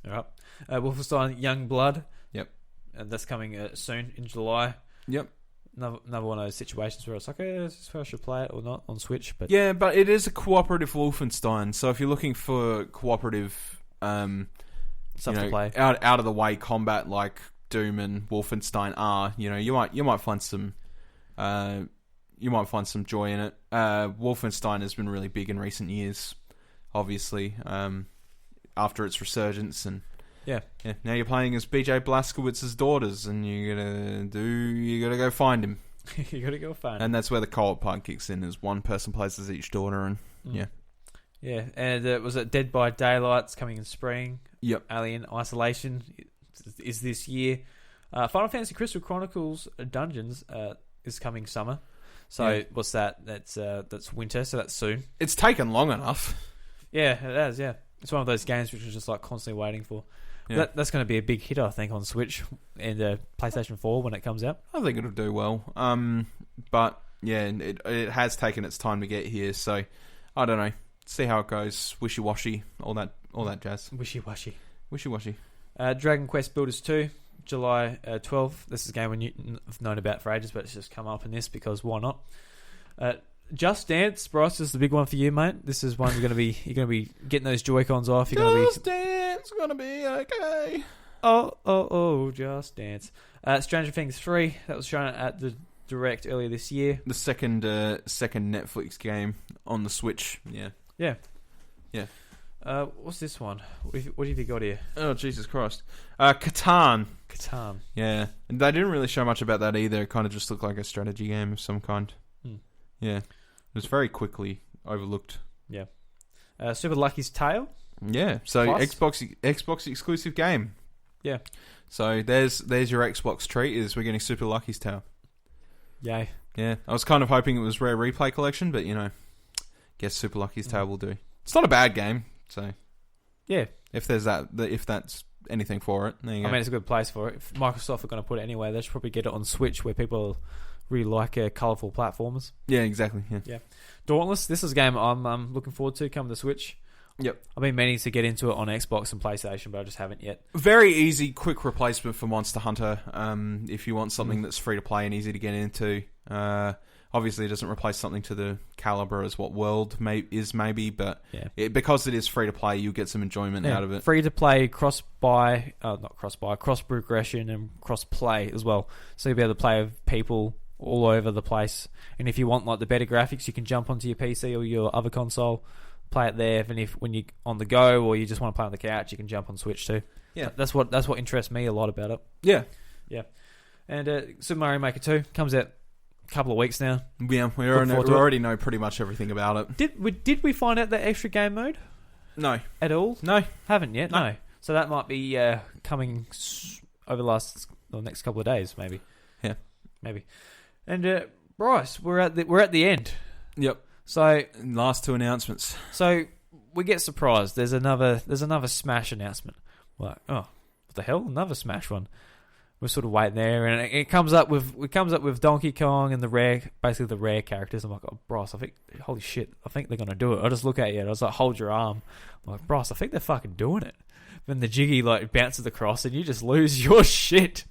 All right. Wolfenstein Youngblood. Yep. And that's coming soon in July. Yep. Another one of those situations where it's like, is this where I should play it or not on Switch? But yeah, but it is a cooperative Wolfenstein. So if you're looking for cooperative stuff to play, out of the way combat like Doom and Wolfenstein are, you know, you might find some joy in it. Wolfenstein has been really big in recent years, obviously, after its resurgence, and yeah. Now you're playing as BJ Blazkowicz's daughters, and you gotta go find him. You gotta go find him, and that's where the co-op part kicks in. Is one person plays as each daughter, and yeah. And was it Dead by Daylight's coming in spring? Yep. Alien Isolation. is this year. Final Fantasy Crystal Chronicles Dungeons is coming summer. So what's that? That's winter, so that's soon. It's taken long enough. Yeah, it has, yeah. It's one of those games which is just like constantly waiting for. Yeah. That's going to be a big hit, I think, on Switch and PlayStation 4 when it comes out. I think it'll do well. But yeah, it has taken its time to get here, so I don't know. See how it goes. Wishy-washy, all that jazz. Wishy-washy. Dragon Quest Builders 2, July 12th. This is a game I've known about for ages, but it's just come up in this because why not? Just Dance, Bryce, is the big one for you, mate. This is one you're going to be getting those Joy-Cons off. Just Dance, gonna be okay. Oh, Just Dance. Stranger Things 3, that was shown at the Direct earlier this year. The second Netflix game on the Switch. Yeah. What's this one? What have you got here? Oh, Jesus Christ. Catan. Yeah. And they didn't really show much about that either. It kind of just looked like a strategy game of some kind. Yeah. It was very quickly overlooked. Yeah. Super Lucky's Tale. Yeah. So Plus. Xbox exclusive game. Yeah. So there's your Xbox treat, is we're getting Super Lucky's Tale. Yay. Yeah. I was kind of hoping it was Rare Replay Collection, but guess Super Lucky's Tale will do. It's not a bad game, so yeah. If that's anything for it, there you go. I mean, it's a good place for it. If Microsoft are going to put it anywhere, they should probably get it on Switch, where people really like colourful platformers. Yeah, exactly. Yeah. Dauntless. This is a game I'm looking forward to coming to Switch. Yep. I've been meaning to get into it on Xbox and PlayStation, but I just haven't yet. Very easy, quick replacement for Monster Hunter. If you want something that's free to play and easy to get into. Obviously, it doesn't replace something to the caliber as what World is maybe, but because it is free to play, you'll get some enjoyment out of it. Free to play, cross progression and cross play as well. So you'll be able to play with people all over the place. And if you want like the better graphics, you can jump onto your PC or your other console, play it there. And when you're on the go or you just want to play on the couch, you can jump on Switch too. Yeah, that's what interests me a lot about it. Yeah. And Super Mario Maker 2 comes out a couple of weeks now. Yeah, we already know pretty much everything about it. Did we find out the extra game mode? No. At all? No. Haven't yet? No. So that might be coming over the next couple of days, maybe. Yeah. Maybe. And Bryce, we're at the end. Yep. So last two announcements. So we get surprised. There's another Smash announcement. We're like, oh, what the hell? Another Smash one. We're sort of waiting there, and it comes up with Donkey Kong and the rare characters. I'm like, oh, Bryce, holy shit, I think they're gonna do it. I just look at you and I was like, hold your arm. I'm like, Bryce, I think they're fucking doing it. Then the Jiggy like bounces across and you just lose your shit.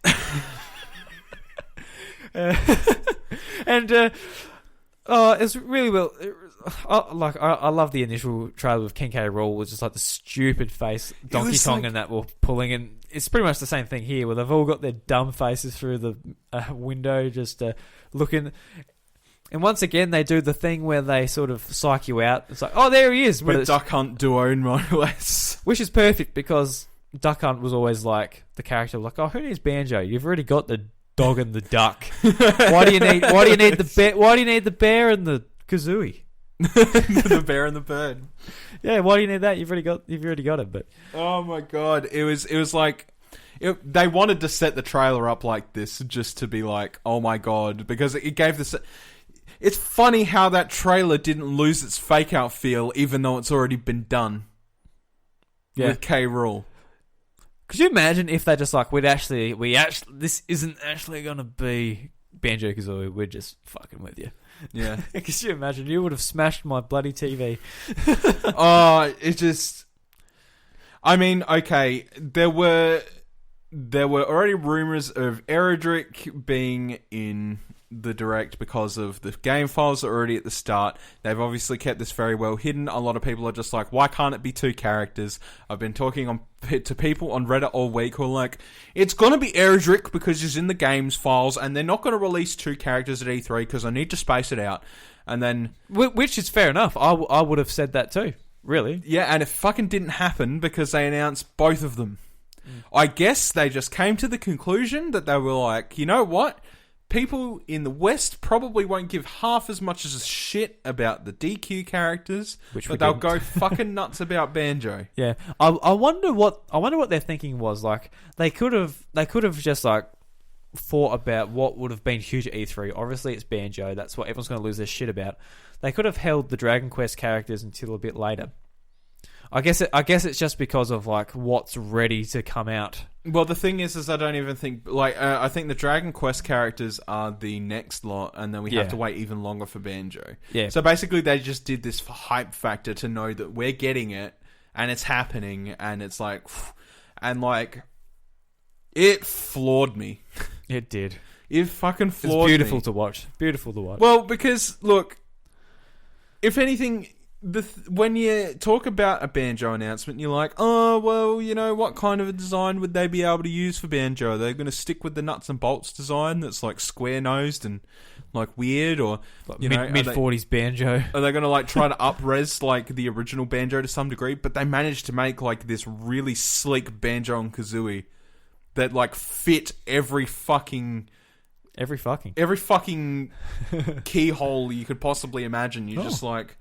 It's really well. I love the initial trailer with King K. Rool, was just like the stupid face Donkey Kong and that were pulling, and it's pretty much the same thing here, where they've all got their dumb faces through the window, just looking. And once again, they do the thing where they sort of psych you out. It's like, oh, there he is, with Duck Hunt duo more or less, which is perfect because Duck Hunt was always like the character, like, oh, who needs Banjo? You've already got the dog and the duck. Why do you need the bear and the Kazooie? The bear and the bird. Yeah, why do you need that? You've already got it. But oh my god, it was like they wanted to set the trailer up like this just to be like, oh my god, because it gave this. It's funny how that trailer didn't lose its fake out feel, even though it's already been done. Yeah. With K. Rool. Could you imagine if they just like this isn't actually gonna be Banjo-Kazooie, we're just fucking with you. Yeah. Could you imagine? You would have smashed my bloody TV. Oh, it just. I mean, okay, there were already rumors of Aerodric being in the Direct because of the game files already at the start. They've obviously kept this very well hidden. A lot of people are just like, why can't it be two characters? I've been talking to people on Reddit all week who are like, it's going to be Aerodric because he's in the games files, and they're not going to release two characters at E3 because I need to space it out. And then, which is fair enough. I would have said that too. Really? Yeah, and it fucking didn't happen because they announced both of them. I guess they just came to the conclusion that they were like, you know what? people in the West probably won't give half as much as a shit about the DQ characters, but they'll go fucking nuts about Banjo. Yeah, I wonder what their thinking was. Like, they could have just like thought about what would have been huge at E3. Obviously, it's Banjo. That's what everyone's going to lose their shit about. They could have held the Dragon Quest characters until a bit later. I guess it's just because of like what's ready to come out. Well, the thing is I don't even think I think the Dragon Quest characters are the next lot, and then we have to wait even longer for Banjo. Yeah. So basically, they just did this for hype factor to know that we're getting it and it's happening, and it's like, and like, it floored me. It did. It fucking floored me. It's beautiful to watch. Beautiful to watch. Well, because look, if anything, when you talk about a Banjo announcement, you're like, oh, well, you know, what kind of a design would they be able to use for Banjo? They're going to stick with the nuts and bolts design that's like square-nosed and like weird, or like you know, mid-40s Banjo. Are they going to like try to up-res like the original Banjo to some degree? But they managed to make like this really sleek Banjo and Kazooie that like fit every fucking keyhole you could possibly imagine. You're just like,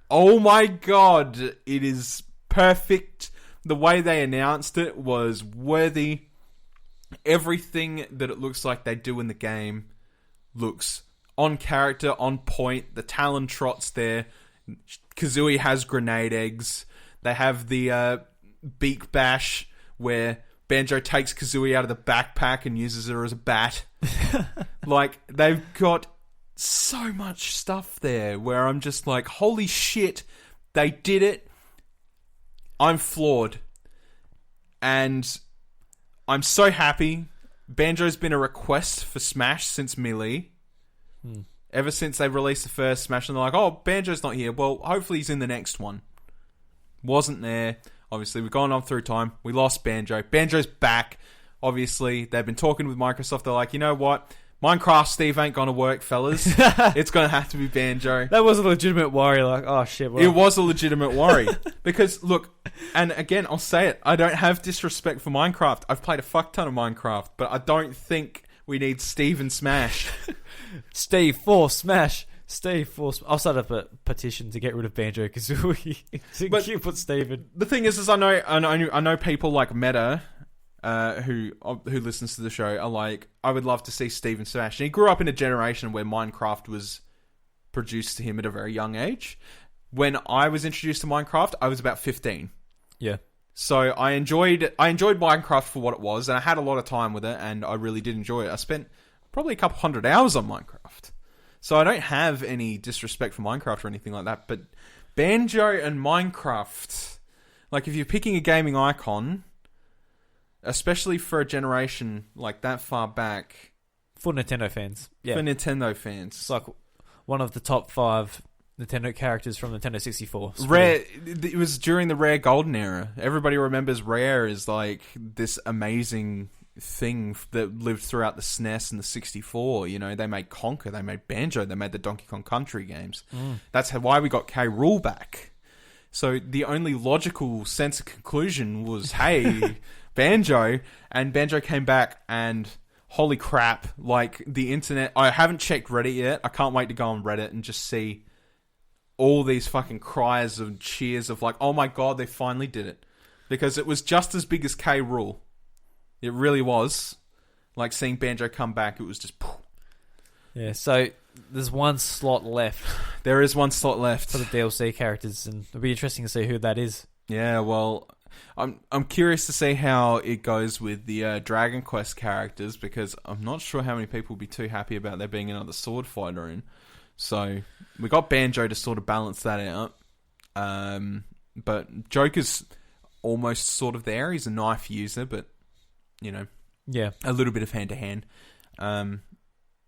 oh my god, it is perfect. The way they announced it was worthy. Everything that it looks like they do in the game looks on character, on point. The Talon Trot's there. Kazooie has grenade eggs. They have the beak bash where Banjo takes Kazooie out of the backpack and uses her as a bat. Like, they've got so much stuff there where I'm just like, holy shit, they did it. I'm floored. And I'm so happy. Banjo's been a request for Smash since Melee. Ever since they released the first Smash, and they're like, oh, Banjo's not here. Well, hopefully he's in the next one. Wasn't there. Obviously, we've gone on through time. We lost Banjo. Banjo's back. Obviously, they've been talking with Microsoft. They're like, you know what? Minecraft Steve ain't gonna work, fellas. It's gonna have to be Banjo. That was a legitimate worry. Like, oh shit. Well. It was a legitimate worry. Because, look, and again, I'll say it. I don't have disrespect for Minecraft. I've played a fuck ton of Minecraft. But I don't think we need Steve and Smash. Steve for Smash. Steve for I'll start up a petition to get rid of Banjo-Kazooie. to put Steve in. The thing is I know people like Meta, who listens to the show, are like, I would love to see Steve and Smash. And he grew up in a generation where Minecraft was produced to him at a very young age. When I was introduced to Minecraft, I was about 15. Yeah. So I enjoyed Minecraft for what it was, and I had a lot of time with it, and I really did enjoy it. I spent probably a couple hundred hours on Minecraft. So I don't have any disrespect for Minecraft or anything like that, but Banjo and Minecraft, like, if you're picking a gaming icon, especially for a generation like that far back, for Nintendo fans, yeah, it's like one of the top 5 Nintendo characters from Nintendo 64. Rare. It was during the Rare Golden era. Everybody remembers Rare as like this amazing thing that lived throughout the SNES and the 64. You know, they made Conker, they made Banjo, they made the Donkey Kong Country games. That's why we got K. Rool back. So the only logical sense of conclusion was, hey, Banjo, and Banjo came back, and holy crap, like, the internet, I haven't checked Reddit yet. I can't wait to go on Reddit and just see all these fucking cries and cheers of like, oh my god, they finally did it. Because it was just as big as K. Rool. It really was. Like, seeing Banjo come back, it was just... Poof. Yeah, so there's one slot left. There is one slot left. For the DLC characters, and it'll be interesting to see who that is. Yeah, well, I'm curious to see how it goes with the Dragon Quest characters, because I'm not sure how many people will be too happy about there being another sword fighter in. So, we got Banjo to sort of balance that out. But Joker's almost sort of there. He's a knife user, but... you know, yeah, a little bit of hand-to-hand.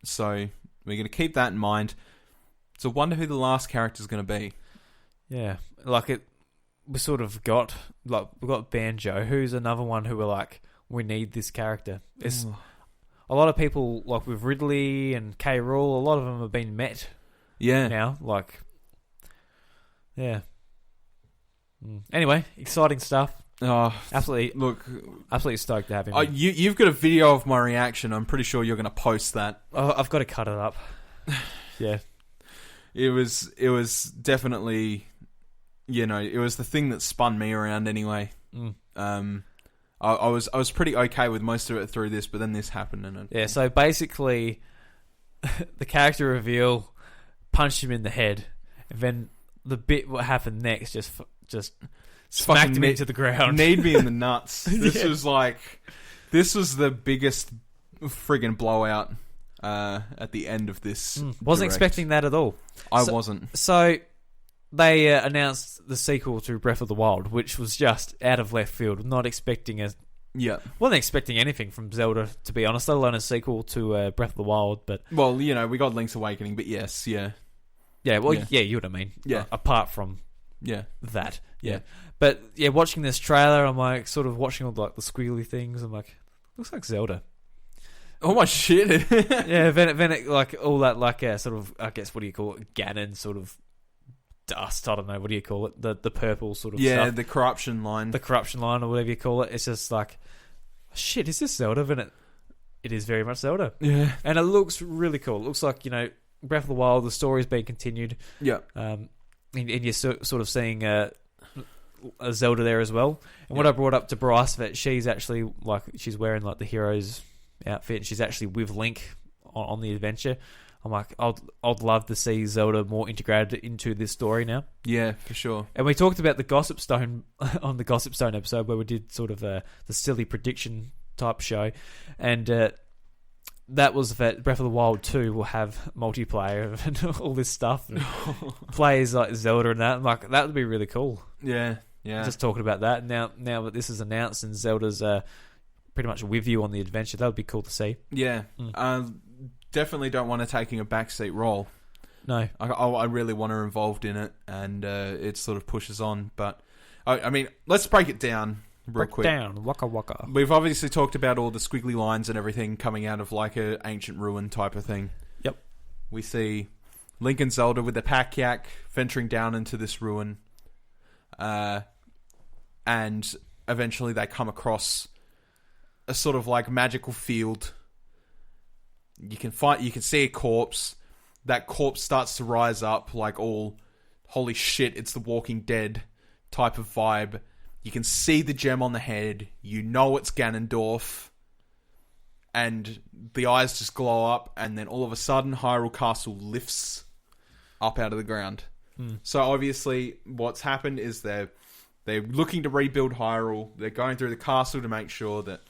So we're going to keep that in mind. So wonder who the last character is going to be. Yeah, like we sort of got, like, we got Banjo, who's another one who we're like, we need this character. It's a lot of people, like with Ridley and K. Rool, a lot of them have been met. Yeah. Now, like, yeah. Anyway, exciting stuff. Oh, Absolutely, look, absolutely stoked to have him. you've got a video of my reaction. I'm pretty sure you're going to post that. Oh, I've got to cut it up. Yeah. It was definitely, it was the thing that spun me around anyway. I was pretty okay with most of it through this, but then this happened and Yeah, so basically, the character reveal punched him in the head, and then the bit what happened next just smacked him into the ground. Kneed me in the nuts. This Yeah. was the biggest friggin' blowout at the end of this. Wasn't direct. expecting that at all. I wasn't. So they announced the sequel to Breath of the Wild, which was just out of left field. Not expecting wasn't expecting anything from Zelda, to be honest, let alone a sequel to Breath of the Wild. But well, we got Link's Awakening, but yes, yeah. Yeah, well, Yeah. you know what I mean. Yeah. Apart from that. Yeah. But yeah, watching this trailer, I'm like, sort of watching all the squiggly things. I'm like, looks like Zelda. Oh my shit! Yeah, then it like all that sort of, I guess, what do you call it? Ganon sort of dust. I don't know, what do you call it? The purple sort of stuff. The corruption line. The corruption line or whatever you call it. It's just like, shit, is this Zelda? Then it is very much Zelda. Yeah. And it looks really cool. It looks like, Breath of the Wild, the story's being continued. Yeah. And you're sort of seeing a Zelda there as well. And what I brought up to Bryce, that she's actually she's wearing the hero's outfit, and she's actually with Link on the adventure. I'm like, I'd love to see Zelda more integrated into this story now. Yeah, for sure. And we talked about the Gossip Stone on the Gossip Stone episode, where we did sort of the silly prediction type show, and that was that Breath of the Wild 2 will have multiplayer and all this stuff, and players like Zelda and that. I'm like, that would be really cool. Yeah. Just talking about that now that this is announced and Zelda's pretty much with you on the adventure, that would be cool to see. Yeah. Definitely don't want her taking a backseat role. No. I really want her involved in it, and it sort of pushes on. But, I mean, let's break it down real quick. Down, waka waka. We've obviously talked about all the squiggly lines and everything coming out of an ancient ruin type of thing. Yep. We see Link and Zelda with the pack yak venturing down into this ruin. And eventually they come across a sort of magical field. You can see a corpse. That corpse starts to rise up all, holy shit, it's the Walking Dead type of vibe. You can see the gem on the head. You know it's Ganondorf. And the eyes just glow up, and then all of a sudden Hyrule Castle lifts up out of the ground. So obviously what's happened is they're looking to rebuild Hyrule. They're going through the castle to make sure that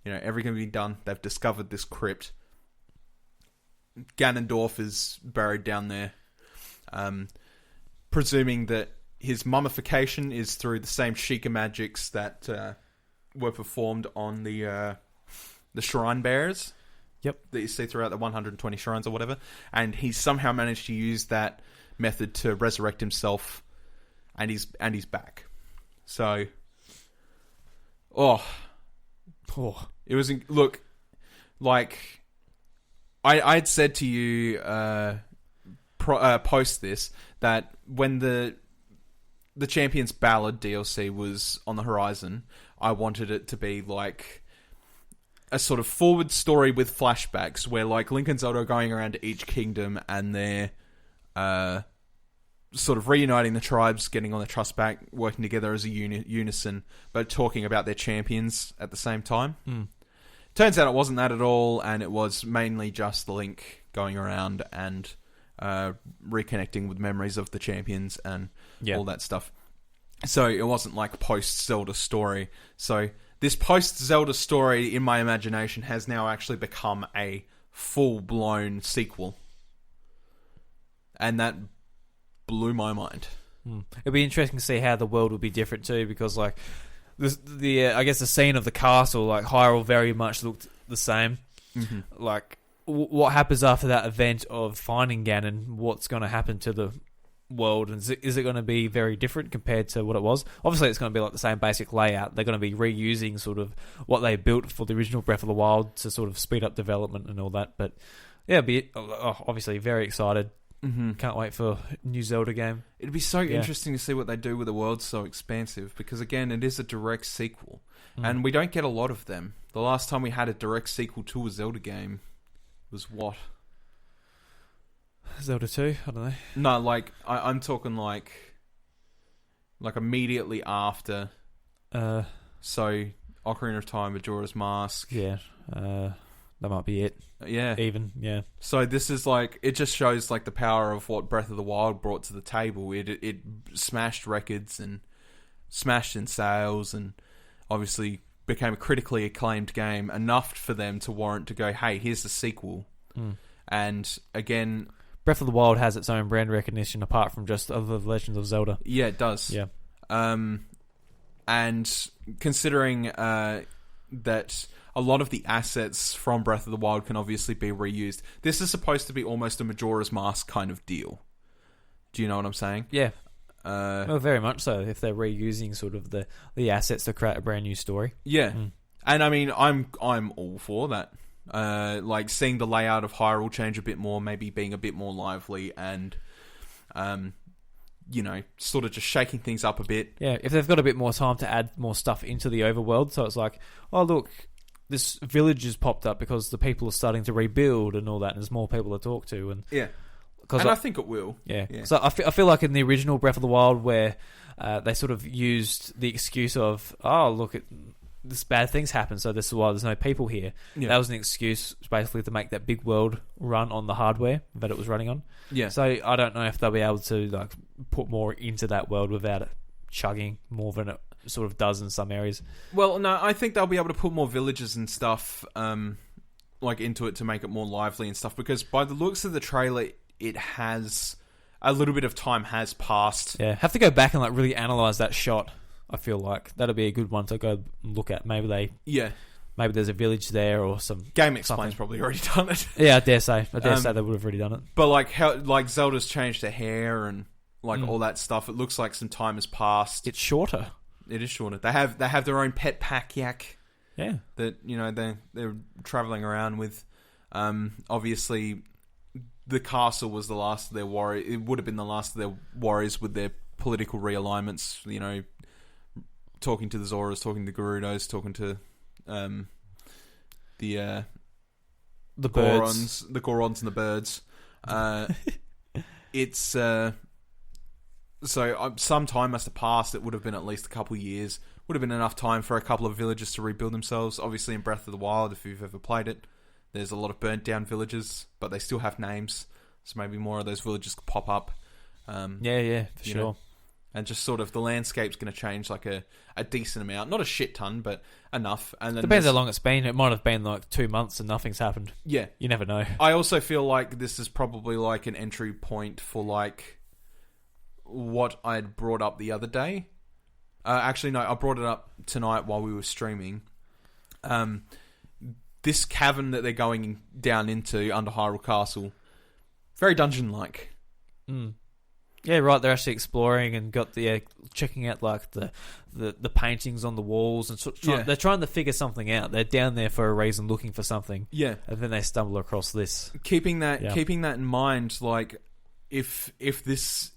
everything can be done. They've discovered this crypt. Ganondorf is buried down there. Presuming that his mummification is through the same Sheikah magics that were performed on the shrine bearers. Yep. That you see throughout the 120 shrines or whatever. And he's somehow managed to use that method to resurrect himself, and he's back. So, it was look I'd said to you post this that when the Champions Ballad DLC was on the horizon, I wanted it to be a sort of forward story with flashbacks where Link and Zelda are going around to each kingdom and they're sort of reuniting the tribes, getting on the trust back, working together as a unison, but talking about their champions at the same time. Turns out it wasn't that at all, and it was mainly just Link going around and reconnecting with memories of the champions and all that stuff. So it wasn't post-Zelda story. So this post-Zelda story, in my imagination, has now actually become a full-blown sequel. And that blew my mind. It'd be interesting to see how the world would be different too, because I guess the scene of the castle, Hyrule, very much looked the same. Mm-hmm. What happens after that event of finding Ganon? What's going to happen to the world? And is it going to be very different compared to what it was? Obviously, it's going to be the same basic layout. They're going to be reusing sort of what they built for the original Breath of the Wild to sort of speed up development and all that. But yeah, obviously very excited Mm-hmm. Can't wait for new Zelda game. It'd be so interesting to see what they do with a world so expansive, because again, it is a direct sequel, and we don't get a lot of them. The last time we had a direct sequel to a Zelda game was what? Zelda 2? I don't know. No, like I'm talking like immediately after. So Ocarina of Time, Majora's Mask. Yeah. That might be it. Yeah. Even, yeah. So this is like, it just shows like the power of what Breath of the Wild brought to the table. It smashed records and smashed in sales, and obviously became a critically acclaimed game, enough for them to warrant to go, hey, here's the sequel. And again, Breath of the Wild has its own brand recognition apart from just other Legends of Zelda. Yeah, it does. Yeah. And considering that a lot of the assets from Breath of the Wild can obviously be reused, this is supposed to be almost a Majora's Mask kind of deal. Do you know what I'm saying? Yeah. Well, very much so, if they're reusing sort of the assets to create a brand new story. Yeah. And I mean, I'm all for that. Like seeing the layout of Hyrule change a bit more, maybe being a bit more lively, and sort of just shaking things up a bit. Yeah, if they've got a bit more time to add more stuff into the overworld, so it's like, oh look, this village has popped up because the people are starting to rebuild and all that, and there's more people to talk to, and I think it will. Yeah. So I feel like in the original Breath of the Wild, where they sort of used the excuse of, oh look, this bad things happen, so this is why there's no people here. Yeah. That was an excuse basically to make that big world run on the hardware that it was running on. Yeah. So I don't know if they'll be able to like put more into that world without it chugging more than it sort of does in some areas. Well, no, I think they'll be able to put more villages and stuff like into it to make it more lively and stuff, because by the looks of the trailer, it has a little bit of time has passed. Yeah, have to go back and like really analyze that shot. I feel like that'll be a good one to go look at. Maybe there's a village there or some Game Explain's probably already done it. Yeah, I dare say they would have already done it. But like how like Zelda's changed her hair and like all that stuff. It looks like some time has passed. It's shorter. It is shorter. They have their own pet pack yak. Yeah, that they're traveling around with. Obviously, the castle was the last of their warriors. It would have been the last of their warriors with their political realignments. Talking to the Zoras, talking to the Gerudos, talking to the birds. the Gorons and the birds. It's so some time must have passed. It would have been at least a couple of years. Would have been enough time for a couple of villages to rebuild themselves. Obviously, in Breath of the Wild, if you've ever played it, there's a lot of burnt down villages, but they still have names. So maybe more of those villages could pop up. For sure. And just sort of the landscape's going to change like a decent amount. Not a shit ton, but enough. And then depends how long it's been. It might have been like 2 months and nothing's happened. Yeah. You never know. I also feel like this is probably like an entry point for like what I'd brought up the other day. Actually, no, I brought it up tonight while we were streaming. This cavern that they're going down into under Hyrule Castle, very dungeon-like. Yeah, right. They're actually exploring and got checking out like the paintings on the walls and they're trying to figure something out. They're down there for a reason, looking for something. Yeah, and then they stumble across this. Keeping that in mind, like if this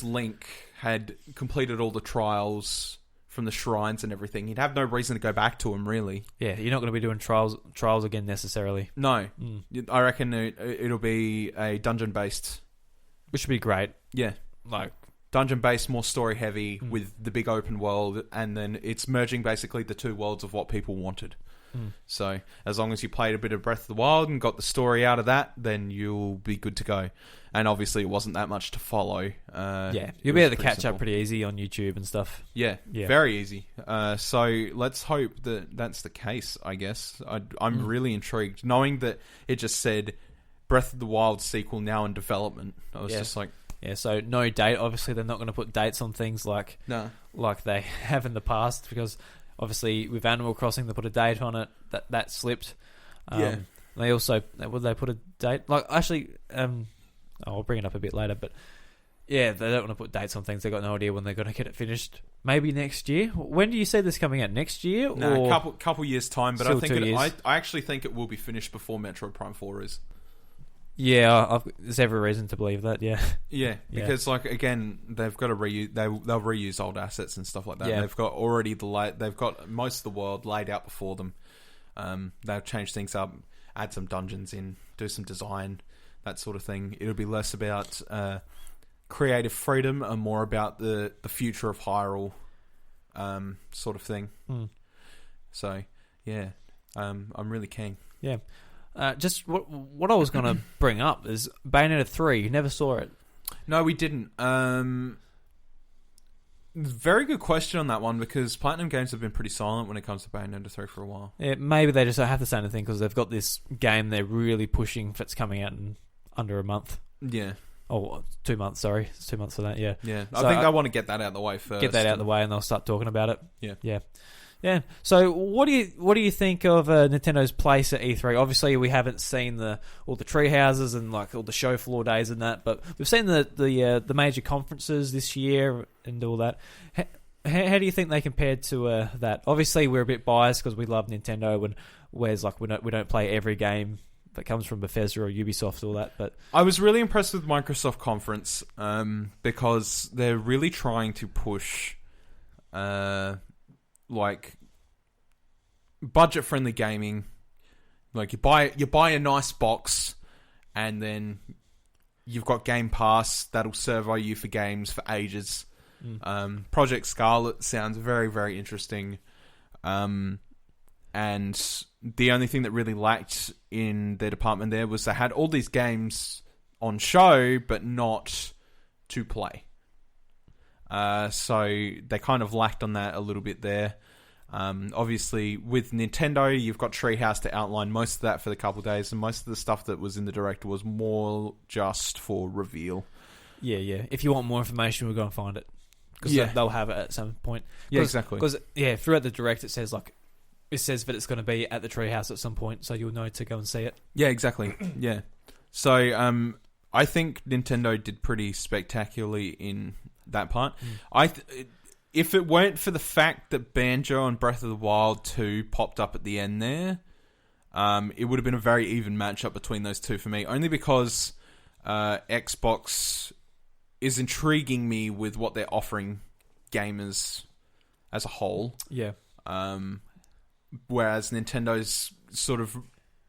Link had completed all the trials from the shrines and everything, he'd have no reason to go back to him, really. Yeah, you're not going to be doing trials again necessarily. No, I reckon it'll be a dungeon based. Which would be great. Yeah. Like dungeon-based, more story-heavy with the big open world, and then it's merging basically the two worlds of what people wanted. So as long as you played a bit of Breath of the Wild and got the story out of that, then you'll be good to go. And obviously it wasn't that much to follow. You'll be able to catch up pretty easy on YouTube and stuff. Yeah, very easy. So let's hope that that's the case, I guess. I'm really intrigued. Knowing that it just said Breath of the Wild sequel now in development. I was just like... Yeah, so no date. Obviously, they're not going to put dates on things like they have in the past, because obviously with Animal Crossing, they put a date on it. That slipped. They also... Would they put a date? Like, actually... I'll bring it up a bit later, but... Yeah, they don't want to put dates on things. They've got no idea when they're going to get it finished. Maybe next year? When do you see this coming out? Next year? No, a couple years' time, but I think I actually think it will be finished before Metroid Prime 4 is. Yeah, there's every reason to believe that. Yeah, Yeah, because like again, they've got to reuse. They'll reuse old assets and stuff like that. Yeah. They've got they've got most of the world laid out before them. They'll change things up, add some dungeons in, do some design, that sort of thing. It'll be less about creative freedom and more about the future of Hyrule, sort of thing. So yeah, I'm really keen. Yeah. Just what I was going to bring up is Bayonetta 3. You never saw it. No, we didn't. Very good question on that one, because Platinum Games have been pretty silent when it comes to Bayonetta 3 for a while. Yeah, maybe they just don't have to say anything because they've got this game they're really pushing that's coming out in under a month. Yeah. Oh, 2 months, sorry. It's 2 months for that, yeah. Yeah, So I think they want to get that out of the way first. Get that out of the way and they'll start talking about it. Yeah. Yeah. Yeah. So what do you think of Nintendo's place at E3? Obviously, we haven't seen all the tree houses and like all the show floor days and that, but we've seen the major conferences this year and all that. How do you think they compared to that? Obviously, we're a bit biased because we love Nintendo, and whereas like we don't play every game that comes from Bethesda or Ubisoft, all that. But I was really impressed with Microsoft conference because they're really trying to push like budget-friendly gaming. Like you buy a nice box, and then you've got Game Pass that'll serve you for games for ages. Project Scarlet sounds very, very interesting. And the only thing that really lacked in their department there was they had all these games on show, but not to play. So they kind of lacked on that a little bit there. Obviously, with Nintendo, you've got Treehouse to outline most of that for the couple of days, and most of the stuff that was in the Direct was more just for reveal. Yeah. If you want more information, we'll go and find it. Because they'll have it at some point. Yeah, exactly. Because throughout the Direct, it says that it's going to be at the Treehouse at some point, so you'll know to go and see it. Yeah, exactly. Yeah. So I think Nintendo did pretty spectacularly in that part. If it weren't for the fact that Banjo and Breath of the Wild 2 popped up at the end there, it would have been a very even matchup between those two for me. Only because Xbox is intriguing me with what they're offering gamers as a whole. Yeah. Whereas Nintendo's sort of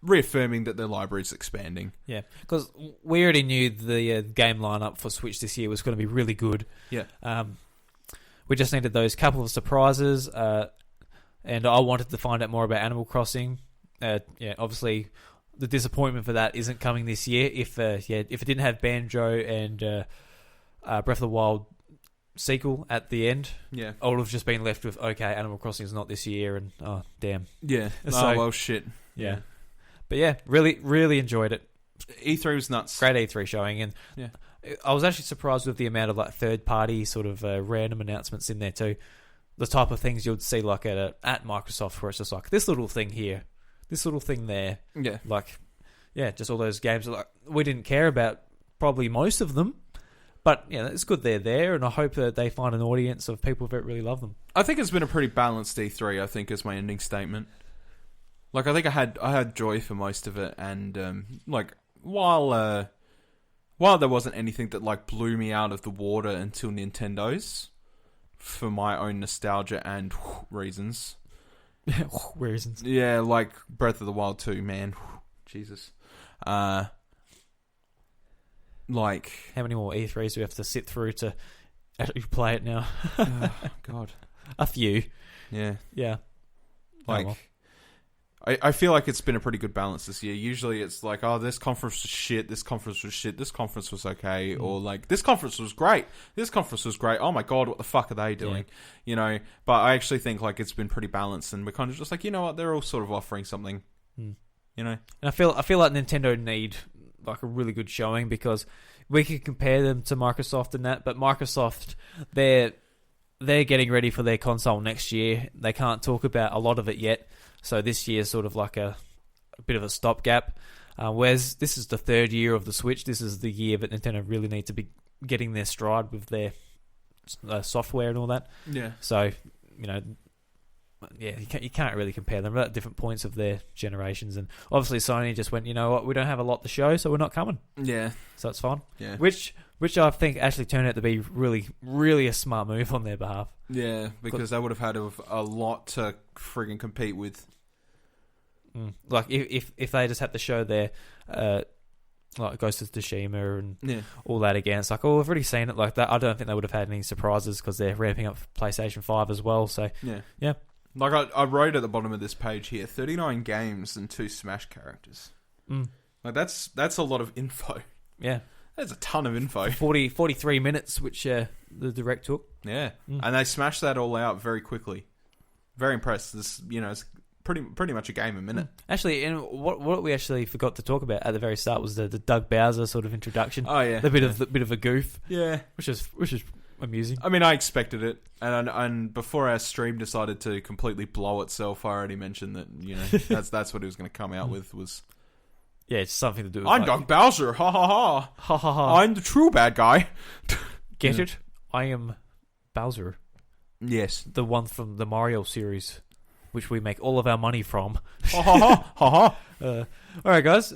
reaffirming that their library is expanding. Yeah, because we already knew the game lineup for Switch this year was going to be really good. Yeah. We just needed those couple of surprises, and I wanted to find out more about Animal Crossing. Obviously, the disappointment for that isn't coming this year. If it didn't have Banjo and Breath of the Wild sequel at the end, I would have just been left with, okay, Animal Crossing is not this year, and oh damn. Yeah. So, well, shit. Yeah. But yeah, really, really enjoyed it. E3 was nuts. Great E3 showing, and I was actually surprised with the amount of like third-party sort of random announcements in there too. The type of things you'd see like at Microsoft, where it's just like this little thing here, this little thing there. Yeah. Like, just all those games that, like, we didn't care about probably most of them. But it's good they're there, and I hope that they find an audience of people that really love them. I think it's been a pretty balanced E3, I think, is my ending statement. Like, I think I had joy for most of it, and like while there wasn't anything that like blew me out of the water until Nintendo's, for my own nostalgia and reasons. Reasons. Yeah, like Breath of the Wild 2, man. Jesus. Like, how many more E3s do we have to sit through to actually play it now? God. A few. Yeah. Yeah. Like, I feel like it's been a pretty good balance this year. Usually it's like, oh, this conference was shit, this conference was shit, this conference was okay, or like, this conference was great, this conference was great, oh my god, what the fuck are they doing? You know, but I actually think like it's been pretty balanced, and we're kind of just like, you know what, they're all sort of offering something, you know? And I feel like Nintendo need like a really good showing, because we could compare them to Microsoft and that, but Microsoft, they're getting ready for their console next year. They can't talk about a lot of it yet. So this year is sort of like a bit of a stopgap. Whereas this is the third year of the Switch. This is the year that Nintendo really need to be getting their stride with their software and all that. Yeah. So, yeah, you can't really compare them. They're at different points of their generations, and obviously Sony just went, you know what, we don't have a lot to show, so we're not coming. Yeah. So it's fine. Yeah. Which I think actually turned out to be really, really a smart move on their behalf. Yeah, because they would have had a lot to friggin' compete with. Like if they just had to show their like Ghost of Tsushima and all that again, it's like, oh, we've already seen it like that. I don't think they would have had any surprises because they're ramping up PlayStation 5 as well. So yeah. Like I wrote at the bottom of this page here, 39 games and 2 Smash characters. Like that's a lot of info. Yeah. That's a ton of info. 43 minutes, which the direct took. Yeah. And they smashed that all out very quickly. Very impressed. This, it's pretty much a game a minute. Actually, and what we actually forgot to talk about at the very start was the Doug Bowser sort of introduction. Oh yeah. The bit of a goof. Yeah. Which is amusing. I mean, I expected it, and before our stream decided to completely blow itself, I already mentioned that that's what it was going to come out with was. Yeah, it's something to do with... I'm Doug Bowser, ha ha ha. Ha ha ha. I'm the true bad guy. Get it? I am Bowser. Yes. The one from the Mario series, which we make all of our money from. Ha ha ha, ha ha. Alright guys,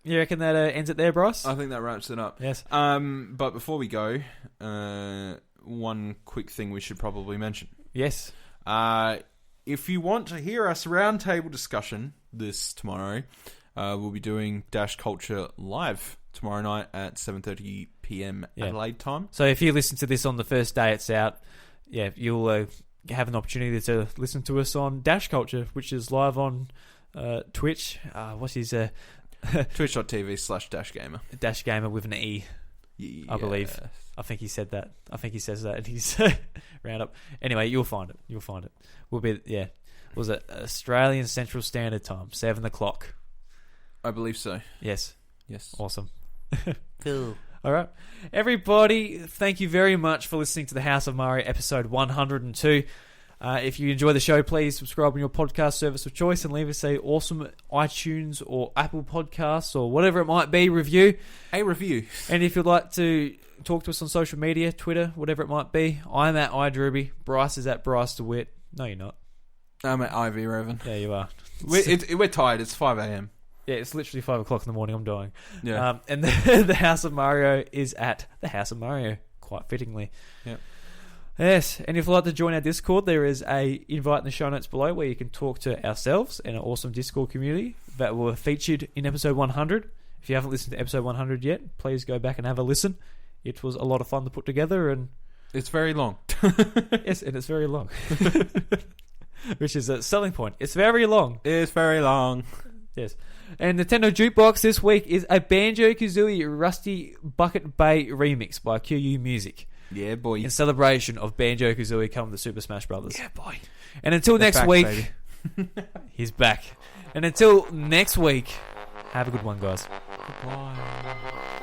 you reckon that ends it there, Bryce? I think that wraps it up. Yes. But before we go, one quick thing we should probably mention. Yes. If you want to hear us roundtable discussion tomorrow... we'll be doing Dash Culture live tomorrow night at 7:30 p.m. Adelaide time. So if you listen to this on the first day it's out, you'll have an opportunity to listen to us on Dash Culture, which is live on Twitch. What's his... Twitch.tv/DashGamer. Dash Gamer with an E, I believe. I think he said that. I think he says that in his roundup. Anyway, you'll find it. We'll be... Was it Australian Central Standard Time, 7 o'clock? I believe so. Yes. Awesome. Cool. All right. Everybody, thank you very much for listening to the House of Mario episode 102. If you enjoy the show, please subscribe on your podcast service of choice and leave us a awesome iTunes or Apple Podcasts or whatever it might be review. A review. And if you'd like to talk to us on social media, Twitter, whatever it might be, I'm at iDruby. Bryce is at Bryce DeWitt. No, you're not. I'm at Ivy Raven. Yeah, you are. We're tired. It's 5 a.m. Yeah, it's literally 5 o'clock in the morning. I'm dying. Yeah. And the House of Mario is at the House of Mario, quite fittingly. Yep. Yes, and if you'd like to join our Discord, there is a invite in the show notes below where you can talk to ourselves and an awesome Discord community that were featured in episode 100. If you haven't listened to episode 100 yet, please go back and have a listen. It was a lot of fun to put together, and it's very long. Yes, and it's very long. Which is a selling point. It's very long. It's very long. Yes. And Nintendo Jukebox this week is a Banjo-Kazooie Rusty Bucket Bay remix by Qumu Music. Yeah, boy. In celebration of Banjo-Kazooie coming to Super Smash Brothers. Yeah, boy. And until They're next back, week... baby. He's back. And until next week, have a good one, guys. Goodbye.